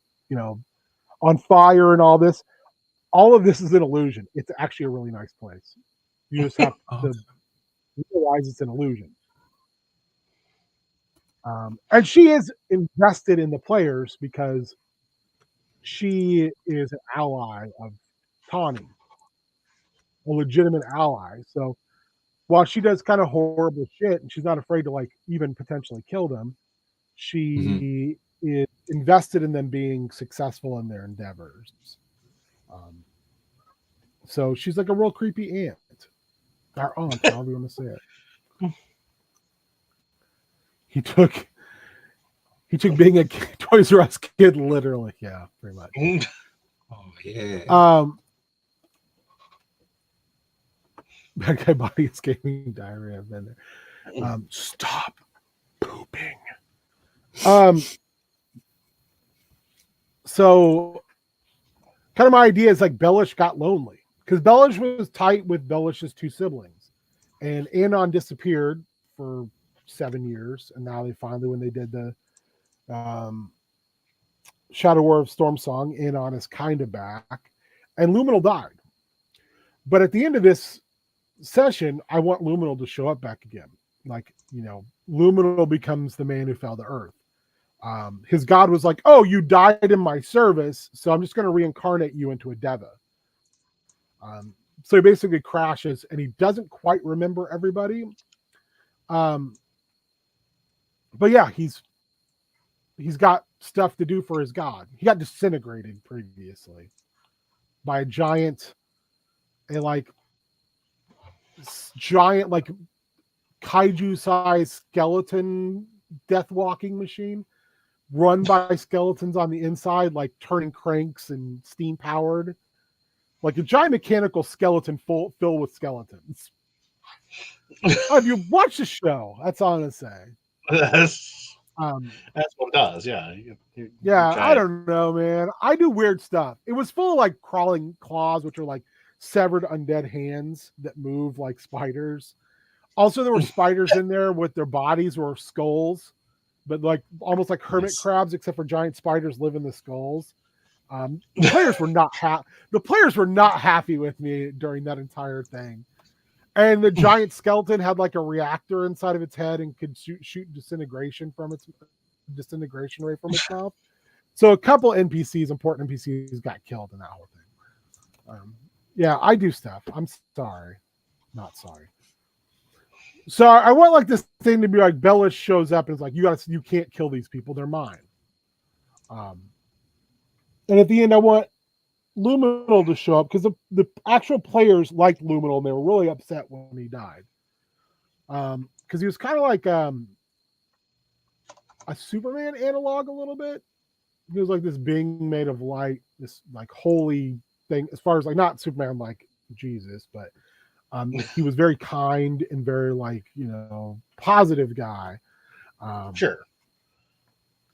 on fire and all this. All of this is an illusion. It's actually a really nice place. You just have to realize it's an illusion. And she is invested in the players because she is an ally of Tawny, a legitimate ally. So while she does kind of horrible shit and she's not afraid to like even potentially kill them, she is invested in them being successful in their endeavors. So she's like a real creepy aunt. Our aunt, however you want to say it. he took being a Toys R Us kid literally. Yeah, pretty much. Oh yeah. That guy body escaping diarrhea. I've been there. Stop pooping. So kind of my idea is like Bellish got lonely because Bellish was tight with Bellish's two siblings, and Anon disappeared for 7 years, and now they finally, when they did the Shadow War of Stormsong, Anon is kind of back, and Luminal died. But at the end of this session, I want Luminal to show up back again. Like, Luminal becomes the man who fell to Earth. His god was like, "Oh, you died in my service, so I'm just going to reincarnate you into a Deva." So he basically crashes, and he doesn't quite remember everybody. But yeah, he's got stuff to do for his god. He got disintegrated previously by a giant kaiju-sized skeleton death-walking machine run by skeletons on the inside, like turning cranks and steam-powered. Like a giant mechanical skeleton filled with skeletons. If you watch the show, that's all I'm going to say. That's what it does, yeah. I don't know, man. I do weird stuff. It was full of like crawling claws, which are like severed undead hands that move like spiders. Also, there were spiders in there with their bodies were skulls, but like almost like hermit crabs, except for giant spiders live in the skulls. The players were not happy with me during that entire thing. And the giant skeleton had like a reactor inside of its head and could shoot disintegration rate from its mouth. So a couple NPCs, important NPCs, got killed in that whole thing. Yeah, I do stuff. I'm sorry, not sorry. So I want like this thing to be like Bellish shows up and is like, you can't kill these people, they're mine. And at the end, I want Luminal to show up because the actual players liked Luminal and they were really upset when he died. Because he was kind of like a Superman analog a little bit. He was like this being made of light, this like holy thing, as far as like not Superman like Jesus, but he was very kind and very like, positive guy. Sure.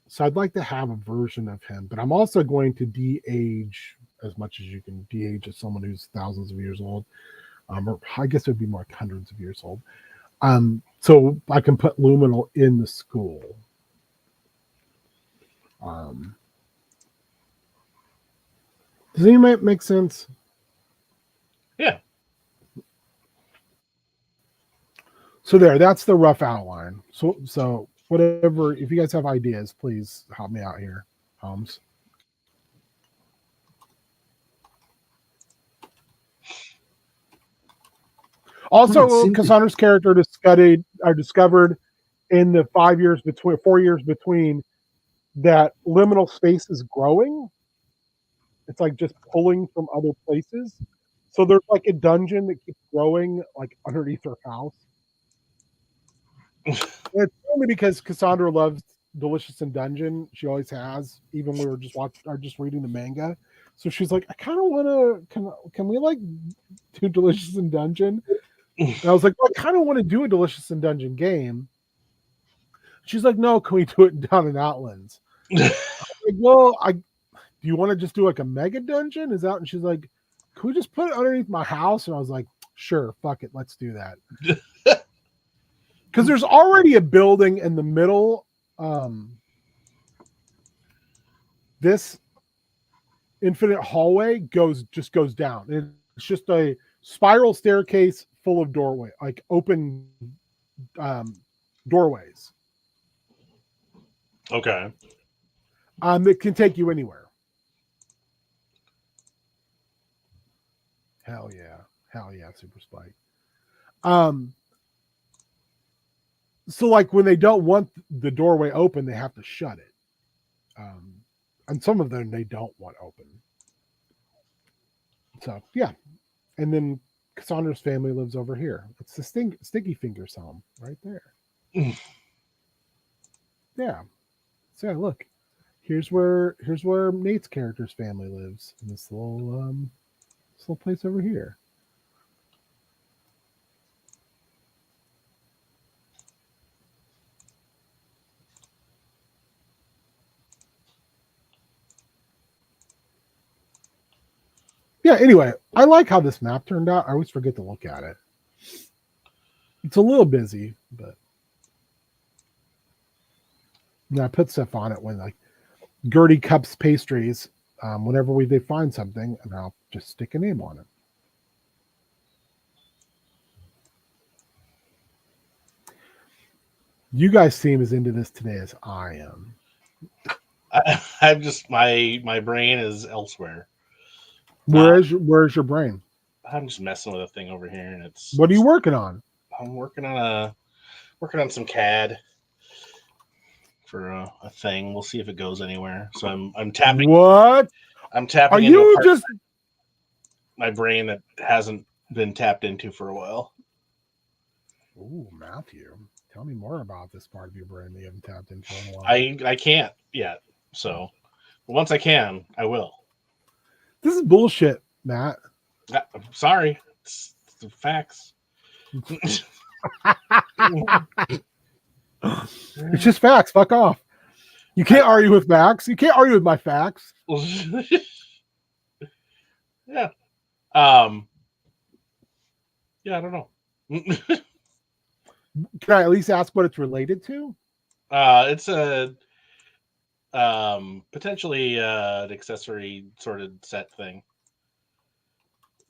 So I'd like to have a version of him, but I'm also going to de-age as much as you can de-age as someone who's thousands of years old. Or I guess it would be more like hundreds of years old. So I can put Luminal in the school. Does any make sense? Yeah. So that's the rough outline. So whatever, if you guys have ideas, please help me out here, Holmes. Also, Cassandra's character discovered in the 4 years between that liminal space is growing. It's like just pulling from other places. So there's like a dungeon that keeps growing like underneath her house. It's only because Cassandra loves Delicious in Dungeon. She always has, even when we were just reading the manga. So she's like, I kind of want to. Can we like do Delicious in Dungeon? And I was like, well, I kind of want to do a Delicious in Dungeon game. She's like, no, can we do it down in Outlands? Like, well, do you want to just do like a mega dungeon? Is that? And she's like, can we just put it underneath my house? And I was like, sure, fuck it, let's do that. Because there's already a building in the middle. This infinite hallway goes down. It's just a spiral staircase full of doorway, like open doorways. Okay. It can take you anywhere. Hell yeah, Super Spike. So like when they don't want the doorway open, they have to shut it. And some of them they don't want open. So yeah. And then Cassandra's family lives over here. It's the Sticky Fingers home right there. Yeah. So yeah, look, here's where Nate's character's family lives in this little place over here. Yeah, anyway, I like how this map turned out. I always forget to look at it. It's a little busy, but I put stuff on it when like Gertie Cups Pastries. Whenever they find something, and I'll just stick a name on it. You guys seem as into this today as I am. I'm just my brain is elsewhere. Where's your brain? I'm just messing with a thing over here, and it's. What are you working on? I'm working on some CAD for a thing. We'll see if it goes anywhere. So I'm tapping. What? I'm tapping. Are into a you part just? of my brain that hasn't been tapped into for a while? Ooh, Matthew, tell me more about this part of your brain that you haven't tapped into in a while. I can't yet. So once I can, I will. This is bullshit, Matt. I'm sorry. It's the facts. It's just facts. Fuck off. You can't argue with facts. You can't argue with my facts. Yeah. Yeah, I don't know. Can I at least ask what it's related to? It's a potentially an accessory sorted set thing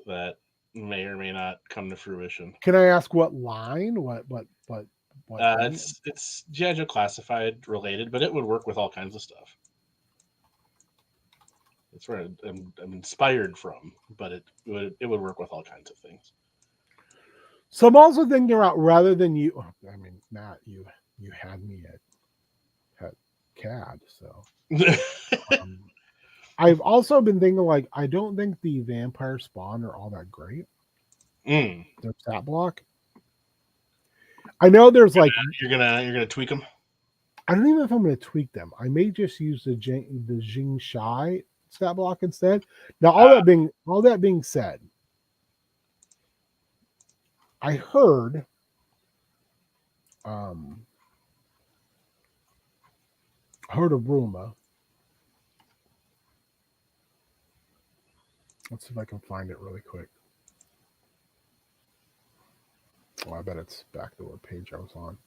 that may or may not come to fruition. Can I ask what line? What thing? It's G.I. Joe Classified related, but it would work with all kinds of stuff. It's where I'm inspired from, but it would work with all kinds of things. So I'm also thinking about rather than you. I mean, Matt, you had me at CAD, so I've also been thinking like I don't think the Vampire Spawn are all that great. Their stat block. I know there's like you're gonna tweak them. I don't even know if I'm going to tweak them. I may just use the Jing Shai stat block instead. Now, all that being said, I heard a rumor. Let's see if I can find it really quick. Oh, I bet it's back to what page I was on.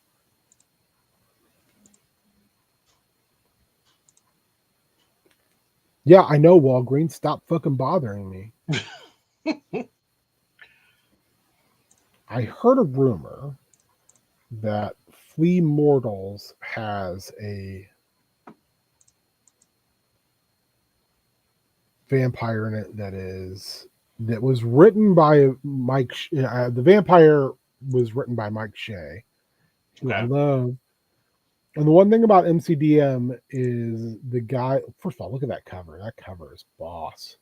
Yeah, I know, Walgreens. Stop fucking bothering me. I heard a rumor that Flea Mortals has a vampire in it that was written by Mike. The vampire was written by Mike Shea, who I love. And the one thing about MCDM is the guy. First of all, look at that cover. That cover is boss.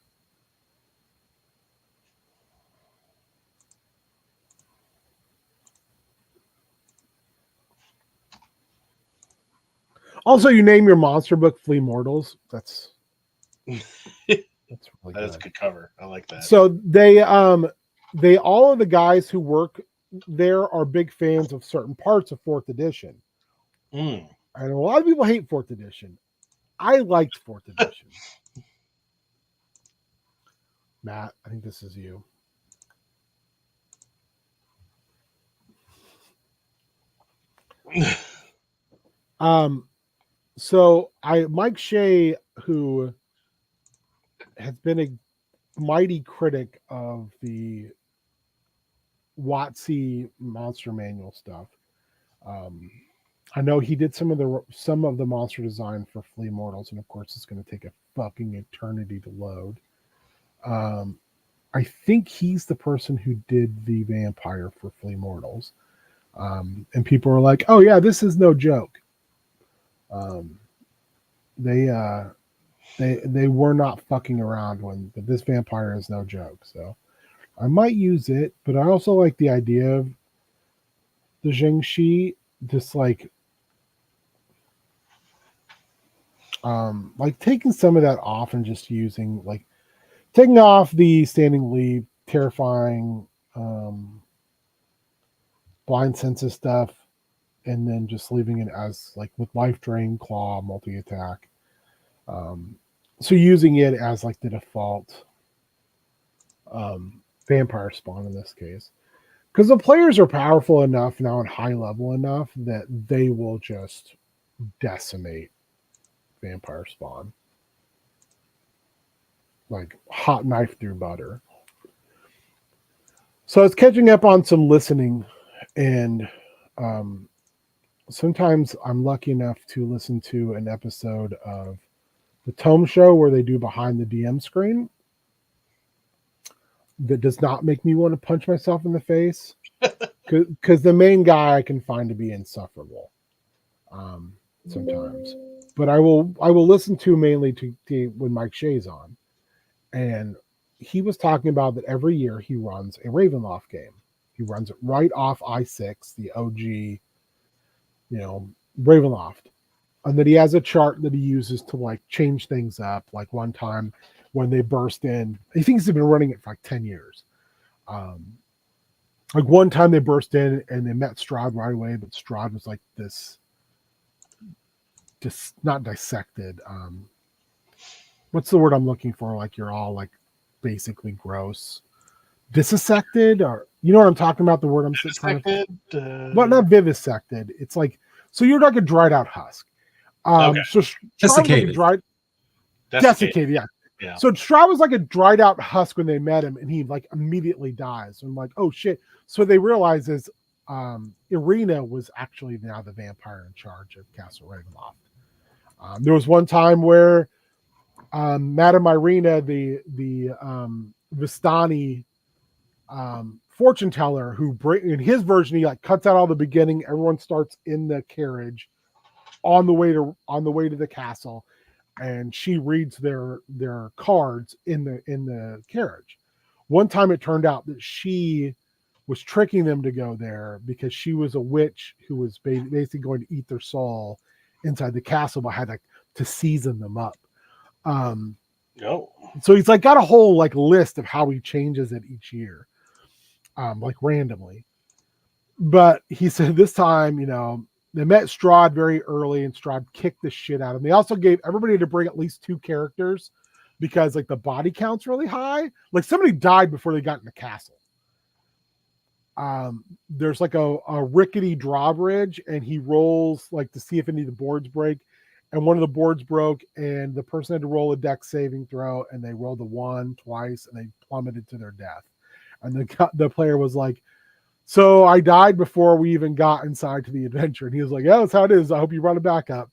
Also, you name your monster book Flea Mortals. That's really That's a good cover. I like that. So they all of the guys who work there are big fans of certain parts of 4th edition. And a lot of people hate 4th edition. I liked 4th edition. Matt, I think this is you. So Mike Shea, who has been a mighty critic of the WotC monster manual stuff. I know he did some of the monster design for Flea Mortals, and of course it's going to take a fucking eternity to load. I think he's the person who did the vampire for Flea Mortals. And people are like, oh yeah, this is no joke. They were not fucking around but this vampire is no joke. So I might use it, but I also like the idea of the Jing Shi, just like like taking some of that off and just using like taking off the standing leap, terrifying, blind senses stuff, and then just leaving it as like with life drain, claw, multi attack. So using it as like the default vampire spawn in this case, because the players are powerful enough now and high level enough that they will just decimate vampire spawn like hot knife through butter. So it's catching up on some listening, and sometimes I'm lucky enough to listen to an episode of the Tome Show where they do behind the DM screen. That does not make me want to punch myself in the face, because the main guy I can find to be insufferable sometimes. But I will listen to mainly to when Mike Shea's on, and he was talking about that every year he runs a Ravenloft game. He runs it right off i6, the OG, Ravenloft, and that he has a chart that he uses to like change things up. Like one time when they burst in, he thinks he's been running it for like 10 years. Like one time they burst in and they met Strahd right away, but Strahd was like this, just not dissected. What's the word I'm looking for? Like you're all like basically gross, dissected, or you know what I'm talking about? The word I'm trying to, but not vivisected. It's like, so you're like a dried out husk. Okay. So Desiccated. Desiccated, yeah. Yeah. So Strahd was like a dried out husk when they met him, and he like immediately dies. And I'm like, oh shit. So they realize is Irina was actually now the vampire in charge of Castle Ravenloft. There was one time where Madame Irina, the Vistani fortune teller, who in his version he like cuts out all the beginning. Everyone starts in the carriage on the way to the castle, and she reads their cards in the carriage. One time it turned out that she was tricking them to go there because she was a witch who was basically going to eat their soul inside the castle, but had like to season them up. So he's like got a whole like list of how he changes it each year, like randomly. But he said this time, they met Strahd very early, and Strahd kicked the shit out of him. They also gave everybody to bring at least 2 characters because like the body count's really high. Like somebody died before they got in the castle. There's like a rickety drawbridge, and he rolls like to see if any of the boards break, and one of the boards broke, and the person had to roll a dex saving throw, and they rolled a 1 twice, and they plummeted to their death. And the player was like, so I died before we even got inside to the adventure. And he was like, yeah, that's how it is. I hope you brought it back up.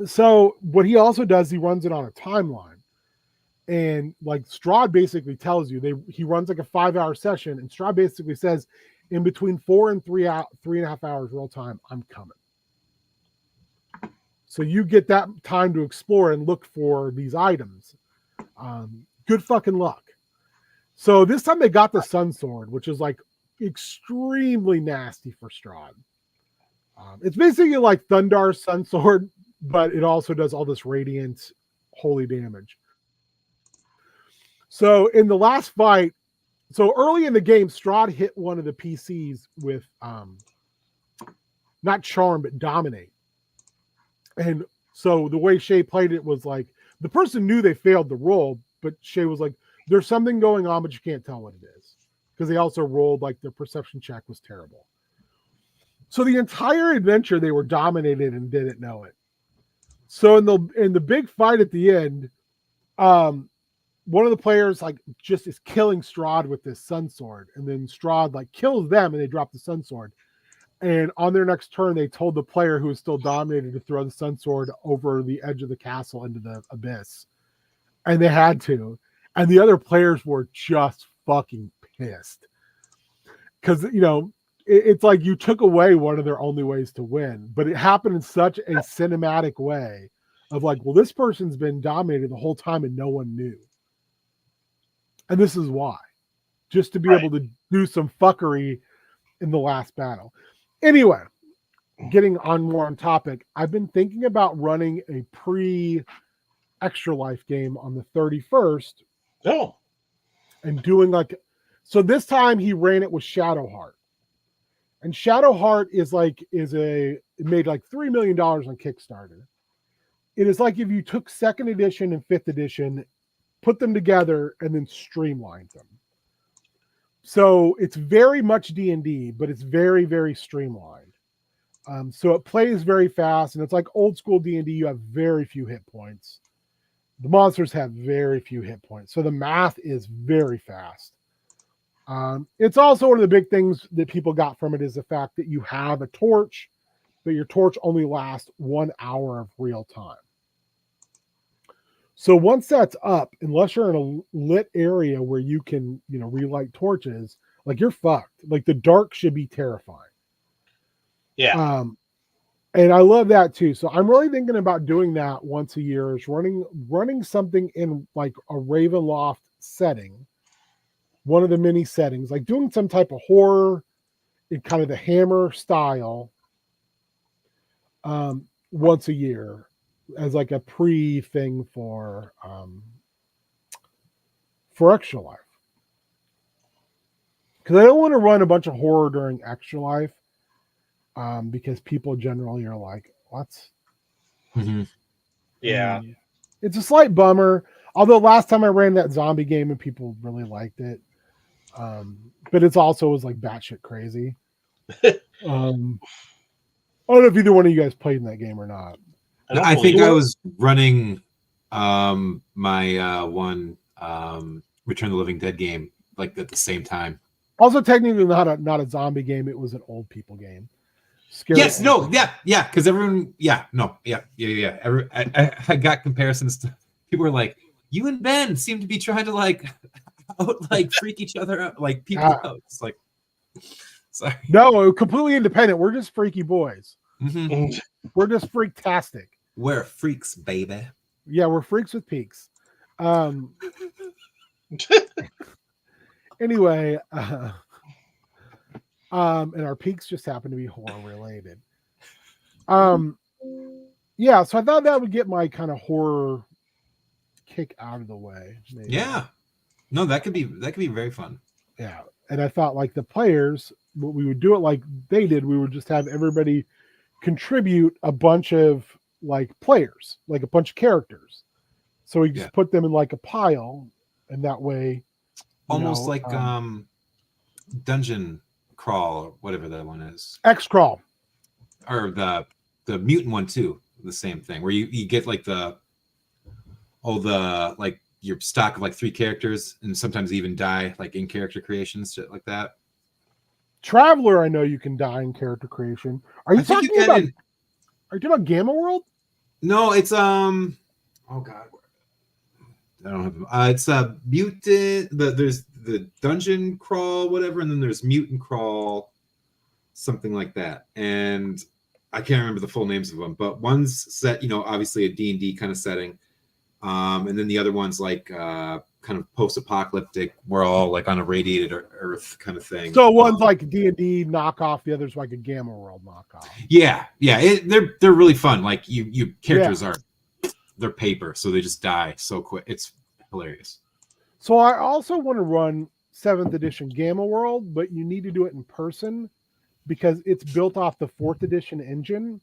So what he also does, he runs it on a timeline. And like Strahd basically tells you, he runs like a 5-hour session, and Strahd basically says, in between 4 and 3.5 hours real time, I'm coming. So you get that time to explore and look for these items. Good fucking luck. So this time they got the Sun Sword, which is like extremely nasty for Strahd. It's basically like Thundar's Sun Sword, but it also does all this radiant, holy damage. So in the last fight, so early in the game, Strahd hit one of the PCs with not Charm, but Dominate. And so the way Shea played it was like, the person knew they failed the roll, but Shea was like, there's something going on, but you can't tell what it is. Because they also rolled like their perception check was terrible. So the entire adventure, they were dominated and didn't know it. So in the big fight at the end, one of the players like just is killing Strahd with this Sun Sword, and then Strahd like kills them, and they drop the Sun Sword. And on their next turn, they told the player who was still dominated to throw the Sun Sword over the edge of the castle into the abyss, and they had to. And the other players were just fucking pissed because it's like you took away one of their only ways to win, but it happened in such a cinematic way of like, well, this person's been dominated the whole time and no one knew. And this is why, just to be able to do some fuckery in the last battle. Anyway, getting on more on topic, I've been thinking about running a Extra Life game on the 31st Oh, and doing so this time he ran it with Shadowheart. And Shadowheart it made like $3 million on Kickstarter. It is like if you took 2nd edition and 5th edition, put them together, and then streamlined them. So it's very much D&D, but it's very, very streamlined. So it plays very fast, and it's like old school D&D. You have very few hit points. The monsters have very few hit points. So the math is very fast. It's also one of the big things that people got from it is the fact that you have a torch, but your torch only lasts 1 hour of real time. So once that's up, unless you're in a lit area where you can, relight torches, like you're fucked. Like the dark should be terrifying. yeah. And I love that too. So I'm really thinking about doing that once a year, is running something in like a Ravenloft setting, one of the mini settings, like doing some type of horror in kind of the Hammer style, once a year as like a thing for Extra Life. Because I don't want to run a bunch of horror during Extra Life, because people generally are like, "What's?" Yeah. It's a slight bummer. Although last time I ran that zombie game and people really liked it, but it's also was like batshit crazy. I don't know if either one of you guys played in that game or not. I think I was running my one Return of the Living Dead game like at the same time. Also, technically not a zombie game. It was an old people game. Scary Yes, no, yeah, because everyone, yeah. I got comparisons to people were like, you and Ben seem to be trying to freak each other out, like people out. It's like, sorry. No, completely independent. We're just freaky boys. Mm-hmm. We're just freaktastic. We're freaks, baby. Yeah, we're freaks with peaks. Anyway, and our peaks just happen to be horror related. Yeah, so I thought that would get my kind of horror kick out of the way. Maybe. Yeah. No, that could be very fun. Yeah. And I thought like the players, what we would do it like they did, we would just have everybody contribute a bunch of like players, like a bunch of characters. So we just put them in like a pile, and that way almost like Dungeon Crawl or whatever that one is. X Crawl. Or the mutant one too. The same thing where you get like your stock of like 3 characters, and sometimes even die like in character creations, shit like that. Traveler, I know you can die in character creation. Are you talking about Gamma World? No, it's oh god, I don't have it's a mutant. There's the Dungeon Crawl, whatever, and then there's Mutant Crawl, something like that. And I can't remember the full names of them, but one's set, obviously a D&D kind of setting. And then the other one's like kind of post-apocalyptic. We're all like on a radiated Earth kind of thing. So one's like D&D knockoff, the other's like a Gamma World knockoff. Yeah. They're really fun. Like you characters they're paper, so they just die so quick. It's hilarious. So I also want to run 7th edition Gamma World, but you need to do it in person because it's built off the 4th edition engine.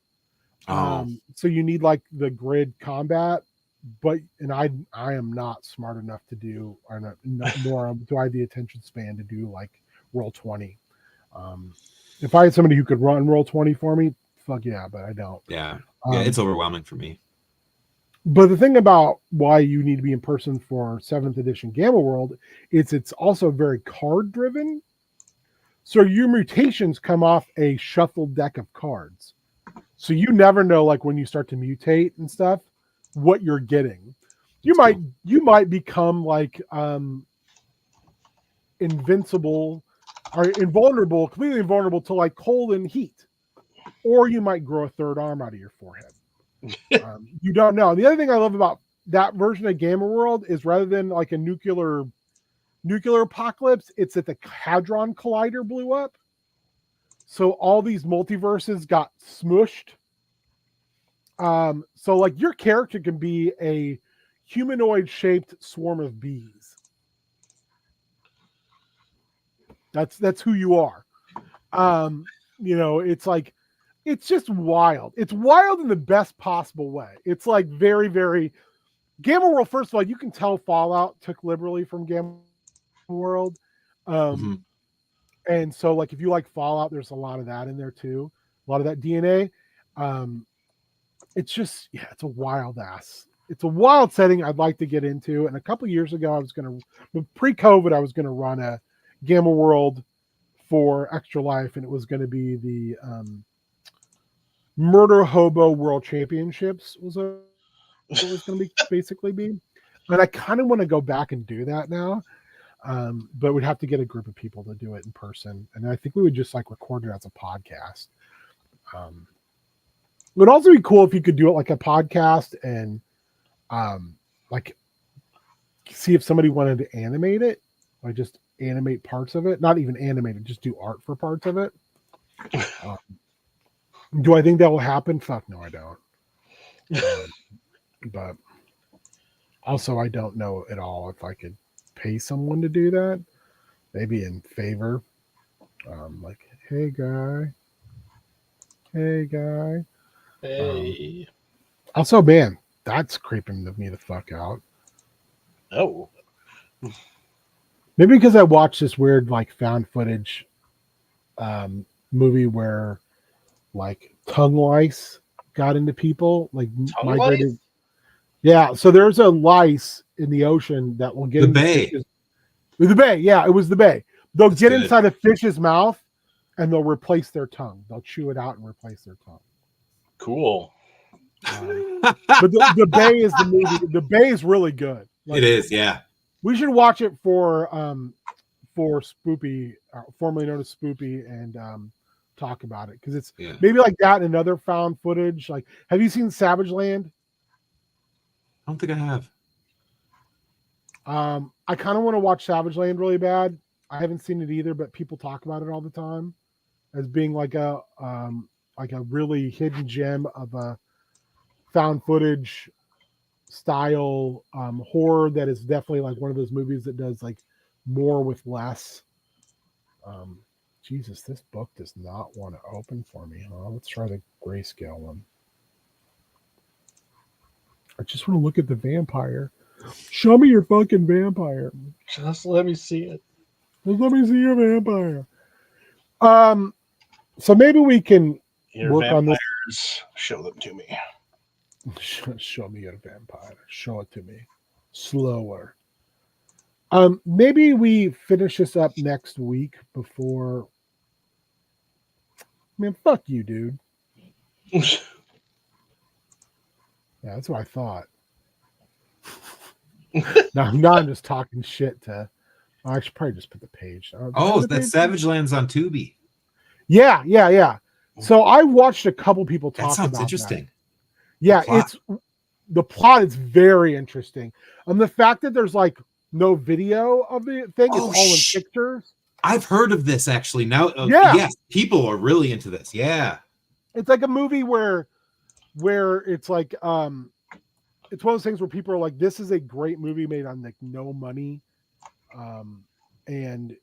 So you need like the grid combat. I am not smart enough to do, nor do I have the attention span to do like Roll20. If I had somebody who could run Roll20 for me, fuck yeah, but I don't. Yeah, it's overwhelming for me. But the thing about why you need to be in person for 7th edition Gamma World is it's also very card driven. So your mutations come off a shuffled deck of cards. So you never know, like when you start to mutate and stuff, what you're getting. You might become like invincible or invulnerable, completely invulnerable to like cold and heat, or you might grow a 3rd arm out of your forehead. You don't know. The other thing I love about that version of Gamma World is rather than like a nuclear apocalypse, it's that the Hadron Collider blew up. so all these multiverses got smushed. So like your character can be a humanoid shaped swarm of bees. That's who you are. It's like, it's just wild. It's wild in the best possible way. It's like very, very Gamma World. First of all, you can tell Fallout took liberally from Gamma World. And so like, if you like Fallout, there's a lot of that in there too. A lot of that DNA. It's just, it's a wild setting I'd like to get into. And a couple of years ago, pre-COVID, I was going to run a Gamma World for Extra Life, and it was going to be the Murder Hobo World Championships was going to be basically be. But I kind of want to go back and do that now. But we'd have to get a group of people to do it in person. And I think we would just like record it as a podcast. It would also be cool if you could do it like a podcast and like see if somebody wanted to animate it, like just animate parts of it, not even animate it, just do art for parts of it. Do I think that will happen? Fuck no, I don't. But also, I don't know at all if I could pay someone to do that. Maybe in favor. Like, hey guy. Hey. Also, man, that's creeping me the fuck out. Oh. Maybe because I watched this weird like found footage movie where like tongue lice got into people, like Tongue migrated. lice? Yeah, so there's a lice in the ocean that will get The into bay. fishes. The bay, yeah, it was the bay. They'll That's get good. inside a fish's mouth and they'll replace their tongue. They'll chew it out and replace their tongue. Cool. But the bay is the movie. The bay is really good. Like, It is, yeah. we should watch it for Spoopy, formerly known as Spoopy, and talk about it because it's maybe like that and another found footage. Like, have you seen Savage Land? I don't think I have. I kind of want to watch Savage Land really bad. I haven't seen it either, but people talk about it all the time as being like a really hidden gem of a found footage style horror that is definitely like one of those movies that does like more with less. Jesus, this book does not want to open for me, huh? Let's try the grayscale one. I just want to look at the vampire. Show me your fucking vampire. Just let me see it. Just let me see your vampire. So maybe we can Your work on this. vampires, show them to me. Show me your vampire. Show it to me. Slower. Maybe we finish this up next week before. Man, fuck you, dude. Yeah, that's what I thought. now I'm just talking shit to. I should probably just put the page. Oh, that Savage Land's on Tubi. Yeah. So I watched a couple people talk That sounds about interesting. that. Yeah, The plot. the plot is very interesting. The fact that there's like no video of the thing, it's all in pictures. I've heard of this actually. Now, Yeah. yes, people are really into this. Yeah. It's like a movie where it's like it's one of those things where people are like, this is a great movie made on like no money and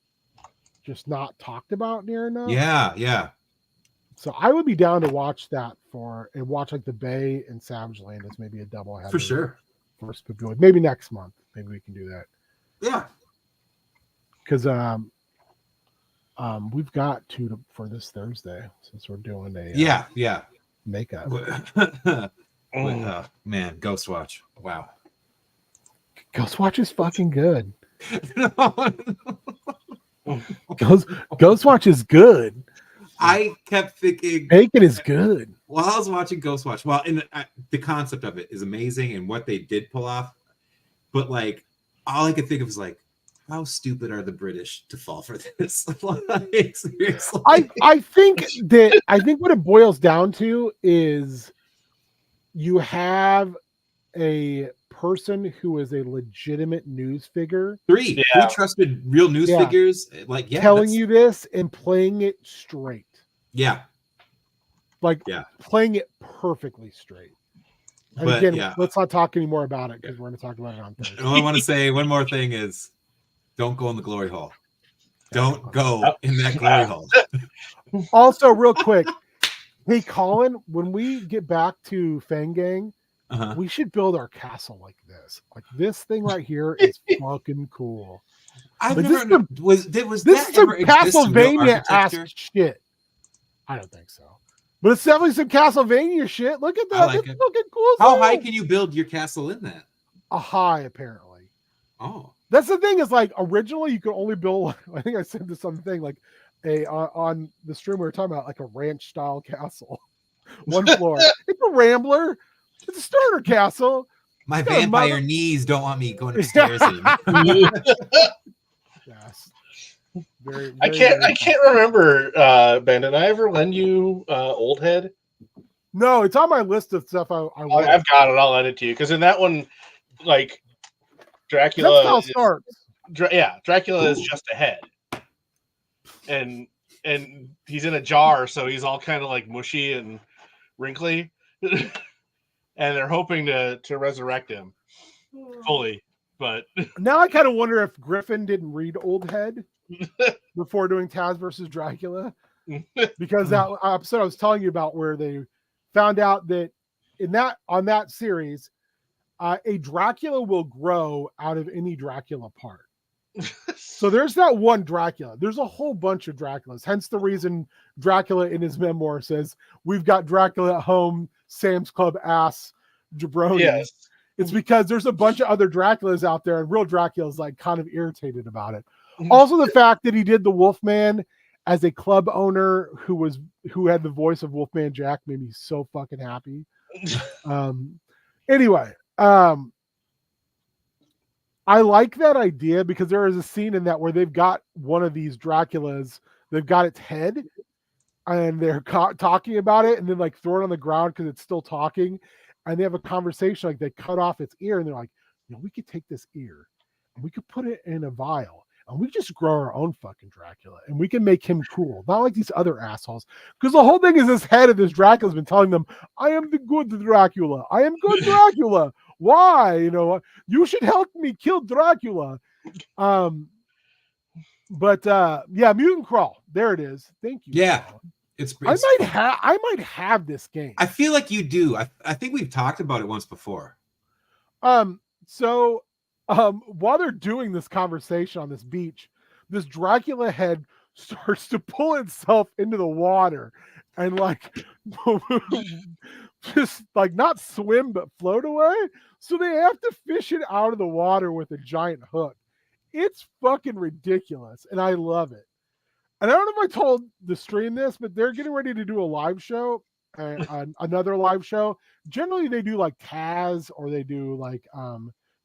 just not talked about near enough. Yeah. So I would be down to watch that and watch like The Bay and Savage Land as maybe a double header For sure. for Spoopy. Maybe next month. Maybe we can do that. Yeah. Because we've got two for this Thursday since we're doing a Yeah. makeup. Man, Ghostwatch. Wow. Ghostwatch is fucking good. Ghostwatch is good. I kept thinking Bacon is good. while I was watching Ghostwatch. Well, the concept of it is amazing and what they did pull off. But like, all I could think of was like, how stupid are the British to fall for this? Like, seriously. I think what it boils down to is you have a person who is a legitimate news figure Three trusted real news Yeah. figures. Like, telling you this and playing it straight. Yeah, Like Yeah. playing it perfectly straight. And but again, yeah, let's not talk anymore about it because we're going to talk about it on Thursday. and I want to say one more thing is, don't go in the glory hall. Don't go in that glory hall. Also, real quick, hey Colin, when we get back to Fang Gang, Uh-huh. we should build our castle like this. Like this thing right here is fucking cool. I've Like, never this is some- was This that is some ever exist in real Castlevania ass architecture? shit. I don't think so. But it's definitely some Castlevania shit. Look at I that. like That's it. fucking cool. How high can you build your castle in that? A high, apparently. Oh, That's the thing, is like originally you could only build, I think I said this on the thing, like on the stream we were talking about, like a ranch style castle. One floor. It's a rambler. It's a starter castle. my got a vampire mother- knees don't want me going upstairs. Yes. Very, I can't remember, Ben. Did I ever lend you Old Head? No, it's on my list of stuff I want. I've got it. I'll lend it to you because in that one, like That's Dracula, how it starts. Dracula is just a head, and he's in a jar, so he's all kind of like mushy and wrinkly, and they're hoping to resurrect him fully, but Now I kind of wonder if Griffin didn't read Old Head before doing Taz versus Dracula, because that episode I was telling you about where they found out that on that series, a Dracula will grow out of any Dracula part. So there's that one Dracula. There's a whole bunch of Draculas. Hence the reason Dracula in his memoir says, "We've got Dracula at home, Sam's Club ass, jabroni." yes, It's because there's a bunch of other Draculas out there, and real Dracula's like kind of irritated about it. Also, the fact that he did the Wolfman as a club owner who had the voice of Wolfman Jack made me so fucking happy. Anyway, I like that idea because there is a scene in that where they've got one of these Draculas, they've got its head, and they're talking about it, and then like throw it on the ground because it's still talking, and they have a conversation, like they cut off its ear, and they're like, we could take this ear and we could put it in a vial, and we just grow our own fucking Dracula, and we can make him cool, not like these other assholes. Because the whole thing is this head of this Dracula's been telling them, "I am the good Dracula. I am good Dracula. Why? You should help me kill Dracula." But yeah, Mutant Crawl. There it is. Thank you. Yeah. Colin. It's I might have this game. I feel like you do. I think we've talked about it once before. So while they're doing this conversation on this beach, this Dracula head starts to pull itself into the water and like just like not swim but float away. So they have to fish it out of the water with a giant hook. It's fucking ridiculous, and I love it. And I don't know if I told the stream this, but they're getting ready to do a live show, another live show. Generally, they do like Taz, or they do like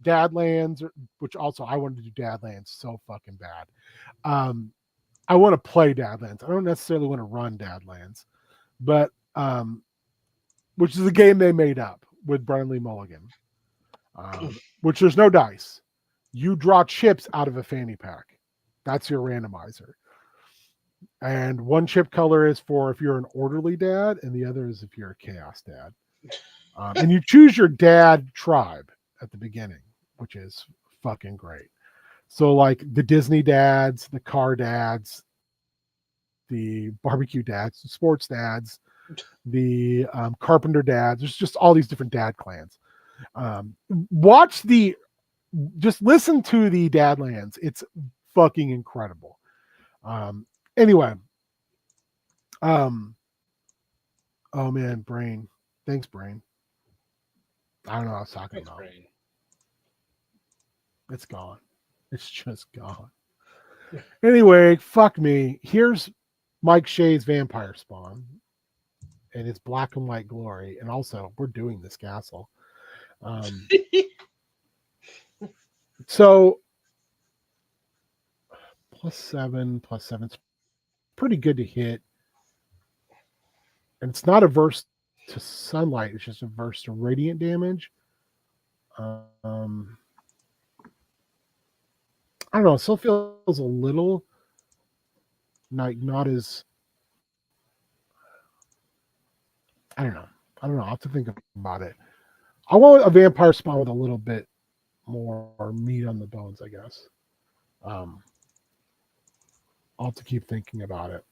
Dadlands, which also I wanted to do Dadlands so fucking bad. I want to play Dadlands. I don't necessarily want to run Dadlands, but which is a game they made up with Brian Lee Mulligan, which there's no dice. You draw chips out of a fanny pack. That's your randomizer. And one chip color is for if you're an orderly dad, and the other is if you're a chaos dad. And you choose your dad tribe at the beginning, which is fucking great. So like the Disney dads, the car dads, the barbecue dads, the sports dads, the carpenter dads. There's just all these different dad clans. Just listen to the Dadlands. It's fucking incredible. Anyway. Oh man, Brain. Thanks, Brain. I don't know what I was talking about. Brain. It's gone. It's just gone. Anyway, fuck me. Here's Mike Shea's Vampire Spawn. And it's black and white glory. And also, we're doing this castle. So +7, +7's pretty good to hit. And it's not averse to sunlight, it's just averse to radiant damage. I don't know, it still feels a little not as I don't know. I'll have to think about it. I want a vampire spawn with a little bit more meat on the bones, I guess. I'll have to keep thinking about it.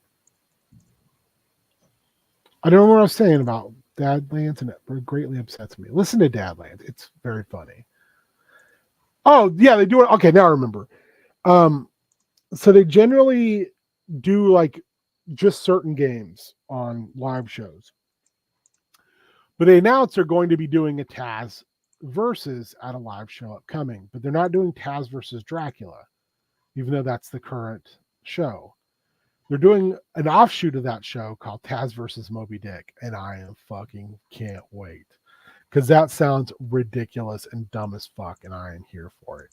I don't know what I was saying about Dadlands, and it greatly upsets me. Listen to Dadlands. It's very funny. Oh, yeah, they do it. Okay, now I remember. So they generally do like just certain games on live shows. But they announced they're going to be doing a Taz versus at a live show upcoming. But they're not doing Taz versus Dracula, even though that's the current show. They're doing an offshoot of that show called Taz versus Moby Dick, and I am fucking can't wait because that sounds ridiculous and dumb as fuck, and I am here for it.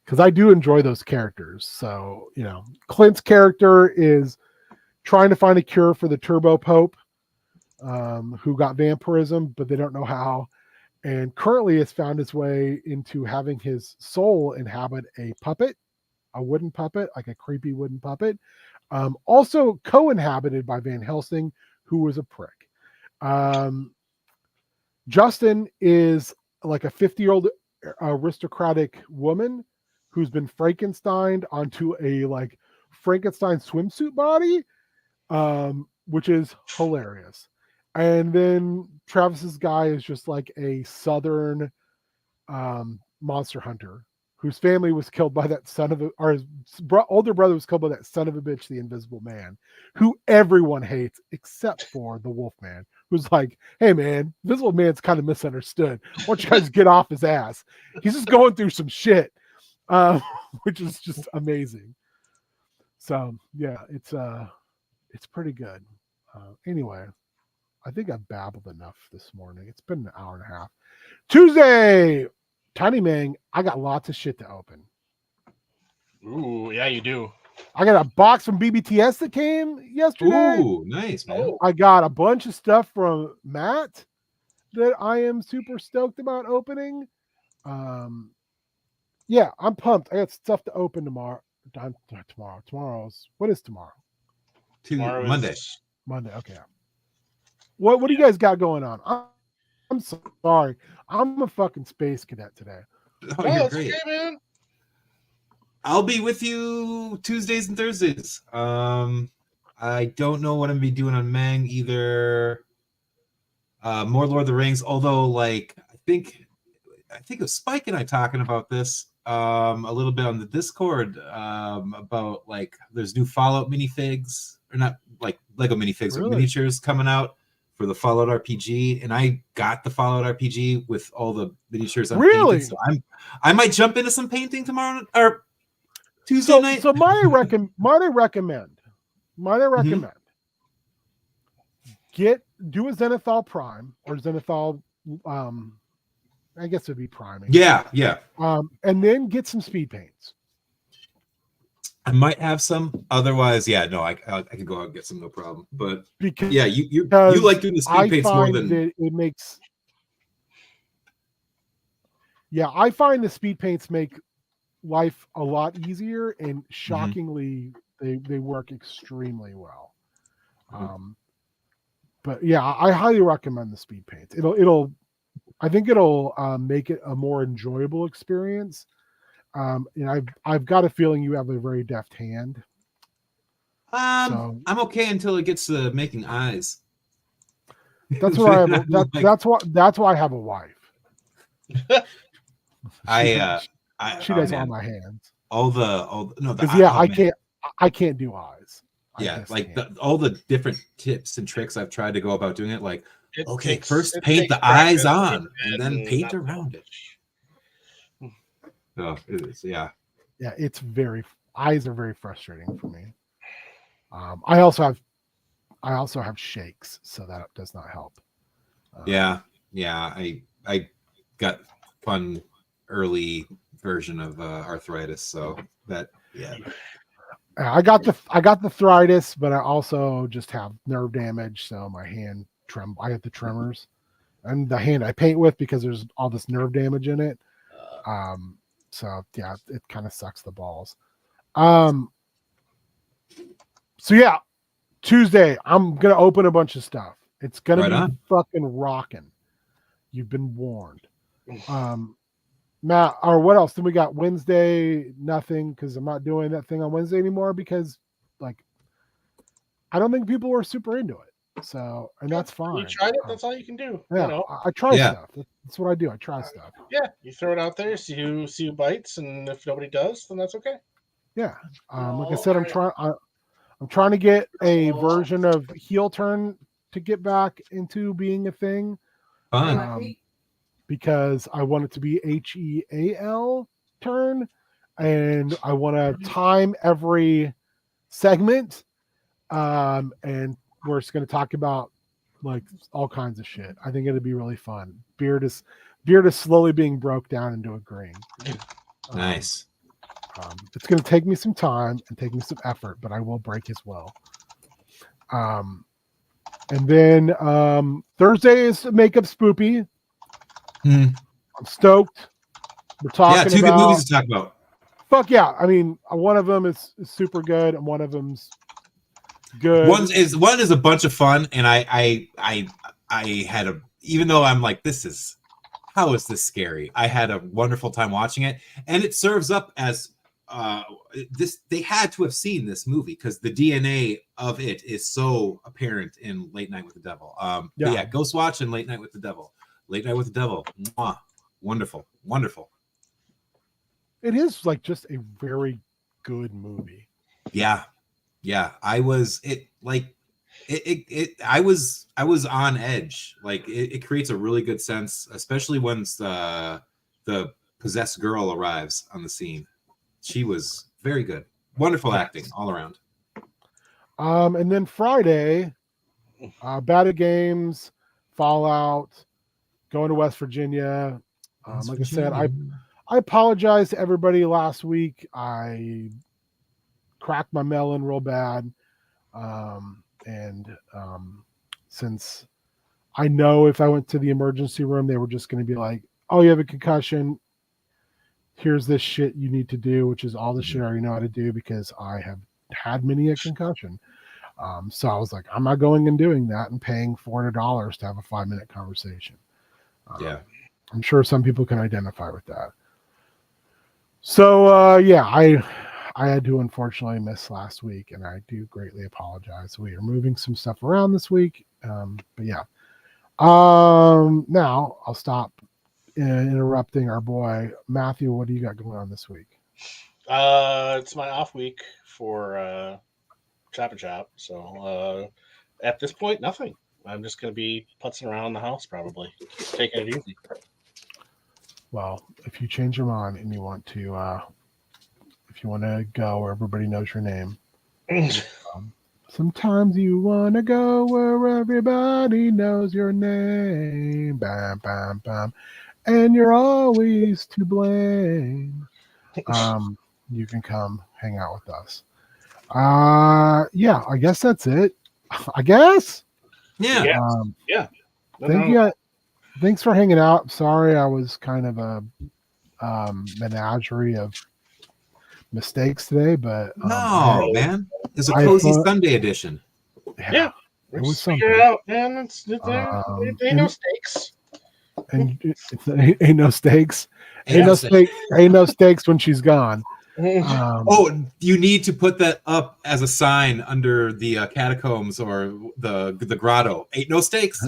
Because I do enjoy those characters. So, you know, Clint's character is trying to find a cure for the Turbo Pope, who got vampirism, but they don't know how. And currently has found his way into having his soul inhabit a puppet, a wooden puppet, like a creepy wooden puppet. Also co-inhabited by Van Helsing, who was a prick. Justin is like a 50-year-old aristocratic woman who's been Frankensteined onto a like Frankenstein swimsuit body, which is hilarious. And then Travis's guy is just like a southern monster hunter whose family was killed by that son of a, or his older brother was killed by that son of a bitch, the Invisible Man, who everyone hates except for the Wolfman, who's like, hey man, Invisible Man's kind of misunderstood. Why don't you guys get off his ass? He's just going through some shit, which is just amazing. So yeah, it's pretty good. Anyway, I think I've babbled enough this morning. It's been an hour and a half. Tuesday, Tiny Mang, I got lots of shit to open. Ooh, yeah, you do. I got a box from BBTS that came yesterday. Ooh, nice, man. I got a bunch of stuff from Matt that I am super stoked about opening. Yeah, I'm pumped. I got stuff to open tomorrow. Tomorrow's what is tomorrow? Tomorrow Monday. Monday. Okay. What do you guys got going on? I'm sorry. I'm a fucking space cadet today. Oh, Oh, you're it's great. okay, man. I'll be with you Tuesdays and Thursdays. I don't know what I'm gonna be doing on Mang either. More Lord of the Rings, although like I think it was Spike and I talking about this a little bit on the Discord about like there's new Fallout minifigs, or not like Lego minifigs, but Really? miniatures coming out for the Fallout RPG, and I got the Fallout RPG with all the miniatures. Really? Painted, so I might jump into some painting tomorrow or Tuesday night. So might I recommend do a Zenithal Prime or Zenithal I guess it'd be priming. Yeah. And then get some speed paints. I might have some. Otherwise, yeah, no, I could go out and get some, no problem. But Because yeah, you like doing the speed I paints more find than that it makes. Yeah, I find the speed paints make life a lot easier, and shockingly, they work extremely well. But yeah, I highly recommend the speed paints. I think it'll make it a more enjoyable experience. And I've got a feeling you have a very deft hand. I'm okay until it gets to making eyes. That's what I have. That's why I have a wife. She does all my hands. I can't do eyes. All the different tips and tricks I've tried to go about doing it. Like, first paint the practice eyes on, and then paint around it. Oh, it is, yeah. Yeah, eyes are very frustrating for me. I also have shakes, so that does not help. I got fun early version of arthritis, so that I got the arthritis, but I also just have nerve damage, so my hand I have the tremors, and the hand I paint with because there's all this nerve damage in it. So yeah, it kind of sucks the balls. So yeah, Tuesday, I'm gonna open a bunch of stuff. It's gonna Right be on. fucking rocking. You've been warned. Matt, or what else? Then we got Wednesday, nothing, because I'm not doing that thing on Wednesday anymore because, like, I don't think people were super into it. So, and that's fine. You tried it. That's all you can do. Yeah, You know. I try Yeah. stuff. That's what I do. I try stuff. Yeah, you throw it out there, see who bites, and if nobody does, then that's okay. Yeah. Like I said, I'm trying to get a version of heel turn to get back into being a thing. Fun. Because I want it to be HEAL turn, and I want to time every segment. And we're just going to talk about like all kinds of shit. I think it'll be really fun. Beard is slowly being broke down into a green. Nice. It's going to take me some time and take me some effort, but I will break his will. And then Thursday is Makeup Spoopy. I'm stoked. We're talking 2 good about movies to talk about. fuck yeah. I mean, one of them is super good, and one of them's good. One is a bunch of fun, and I had a, even though I'm like, how is this scary? I had a wonderful time watching it, and it serves up as they had to have seen this movie because the DNA of it is so apparent in Late Night with the Devil. But yeah, Ghost Watch and Late Night with the Devil. Late Night with the Devil. Mwah. Wonderful. It is like just a very good movie. Yeah. I was on edge. Like it creates a really good sense, especially once the possessed girl arrives on the scene. She was very good. Wonderful acting all around. And then Friday, Bad Games, Fallout, going to West Virginia. Like I said, I apologize to everybody last week. I cracked my melon real bad. Since I know if I went to the emergency room, they were just going to be like, oh, you have a concussion. Here's this shit you need to do, which is all the shit I already know how to do because I have had many a concussion. So I was like, I'm not going and doing that and paying $400 to have a 5-minute conversation. I'm sure some people can identify with that. So I had to unfortunately miss last week, and I do greatly apologize. We are moving some stuff around this week, but yeah. Now I'll stop interrupting our boy Matthew. What do you got going on this week? It's my off week for Chop and Chop, so at this point, nothing. I'm just going to be putzing around the house, probably taking it easy. Well, if you change your mind and you want to, if you want to go where everybody knows your name, sometimes you want to go where everybody knows your name. Bam, bam, bam. And you're always to blame. You can come hang out with us. Yeah, I guess that's it. I guess. Yeah. Thank you. Thanks for hanging out. Sorry, I was kind of a menagerie of mistakes today, but no, man, it's a cozy Sunday edition. Yeah, it was something. Figure it out, man. It ain't no stakes. And ain't no stakes. Ain't no stakes when she's gone. You need to put that up as a sign under the catacombs or the grotto. Ain't no stakes.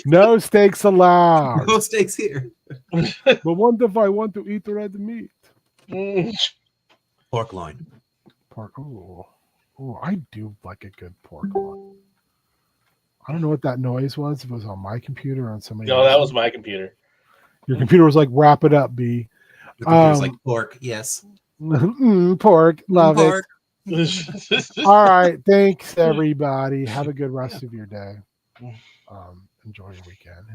No stakes allowed. No stakes here. But what if I want to eat the red meat? Pork loin. Pork. Oh, I do like a good pork loin. I don't know what that noise was. If it was on my computer or on somebody else's. No, that was my computer. Your computer was like, wrap it up, B. Your computer's like pork, yes. Pork, love pork. it. All right, thanks everybody. Have a good rest of your day. Enjoy your weekend.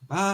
Bye.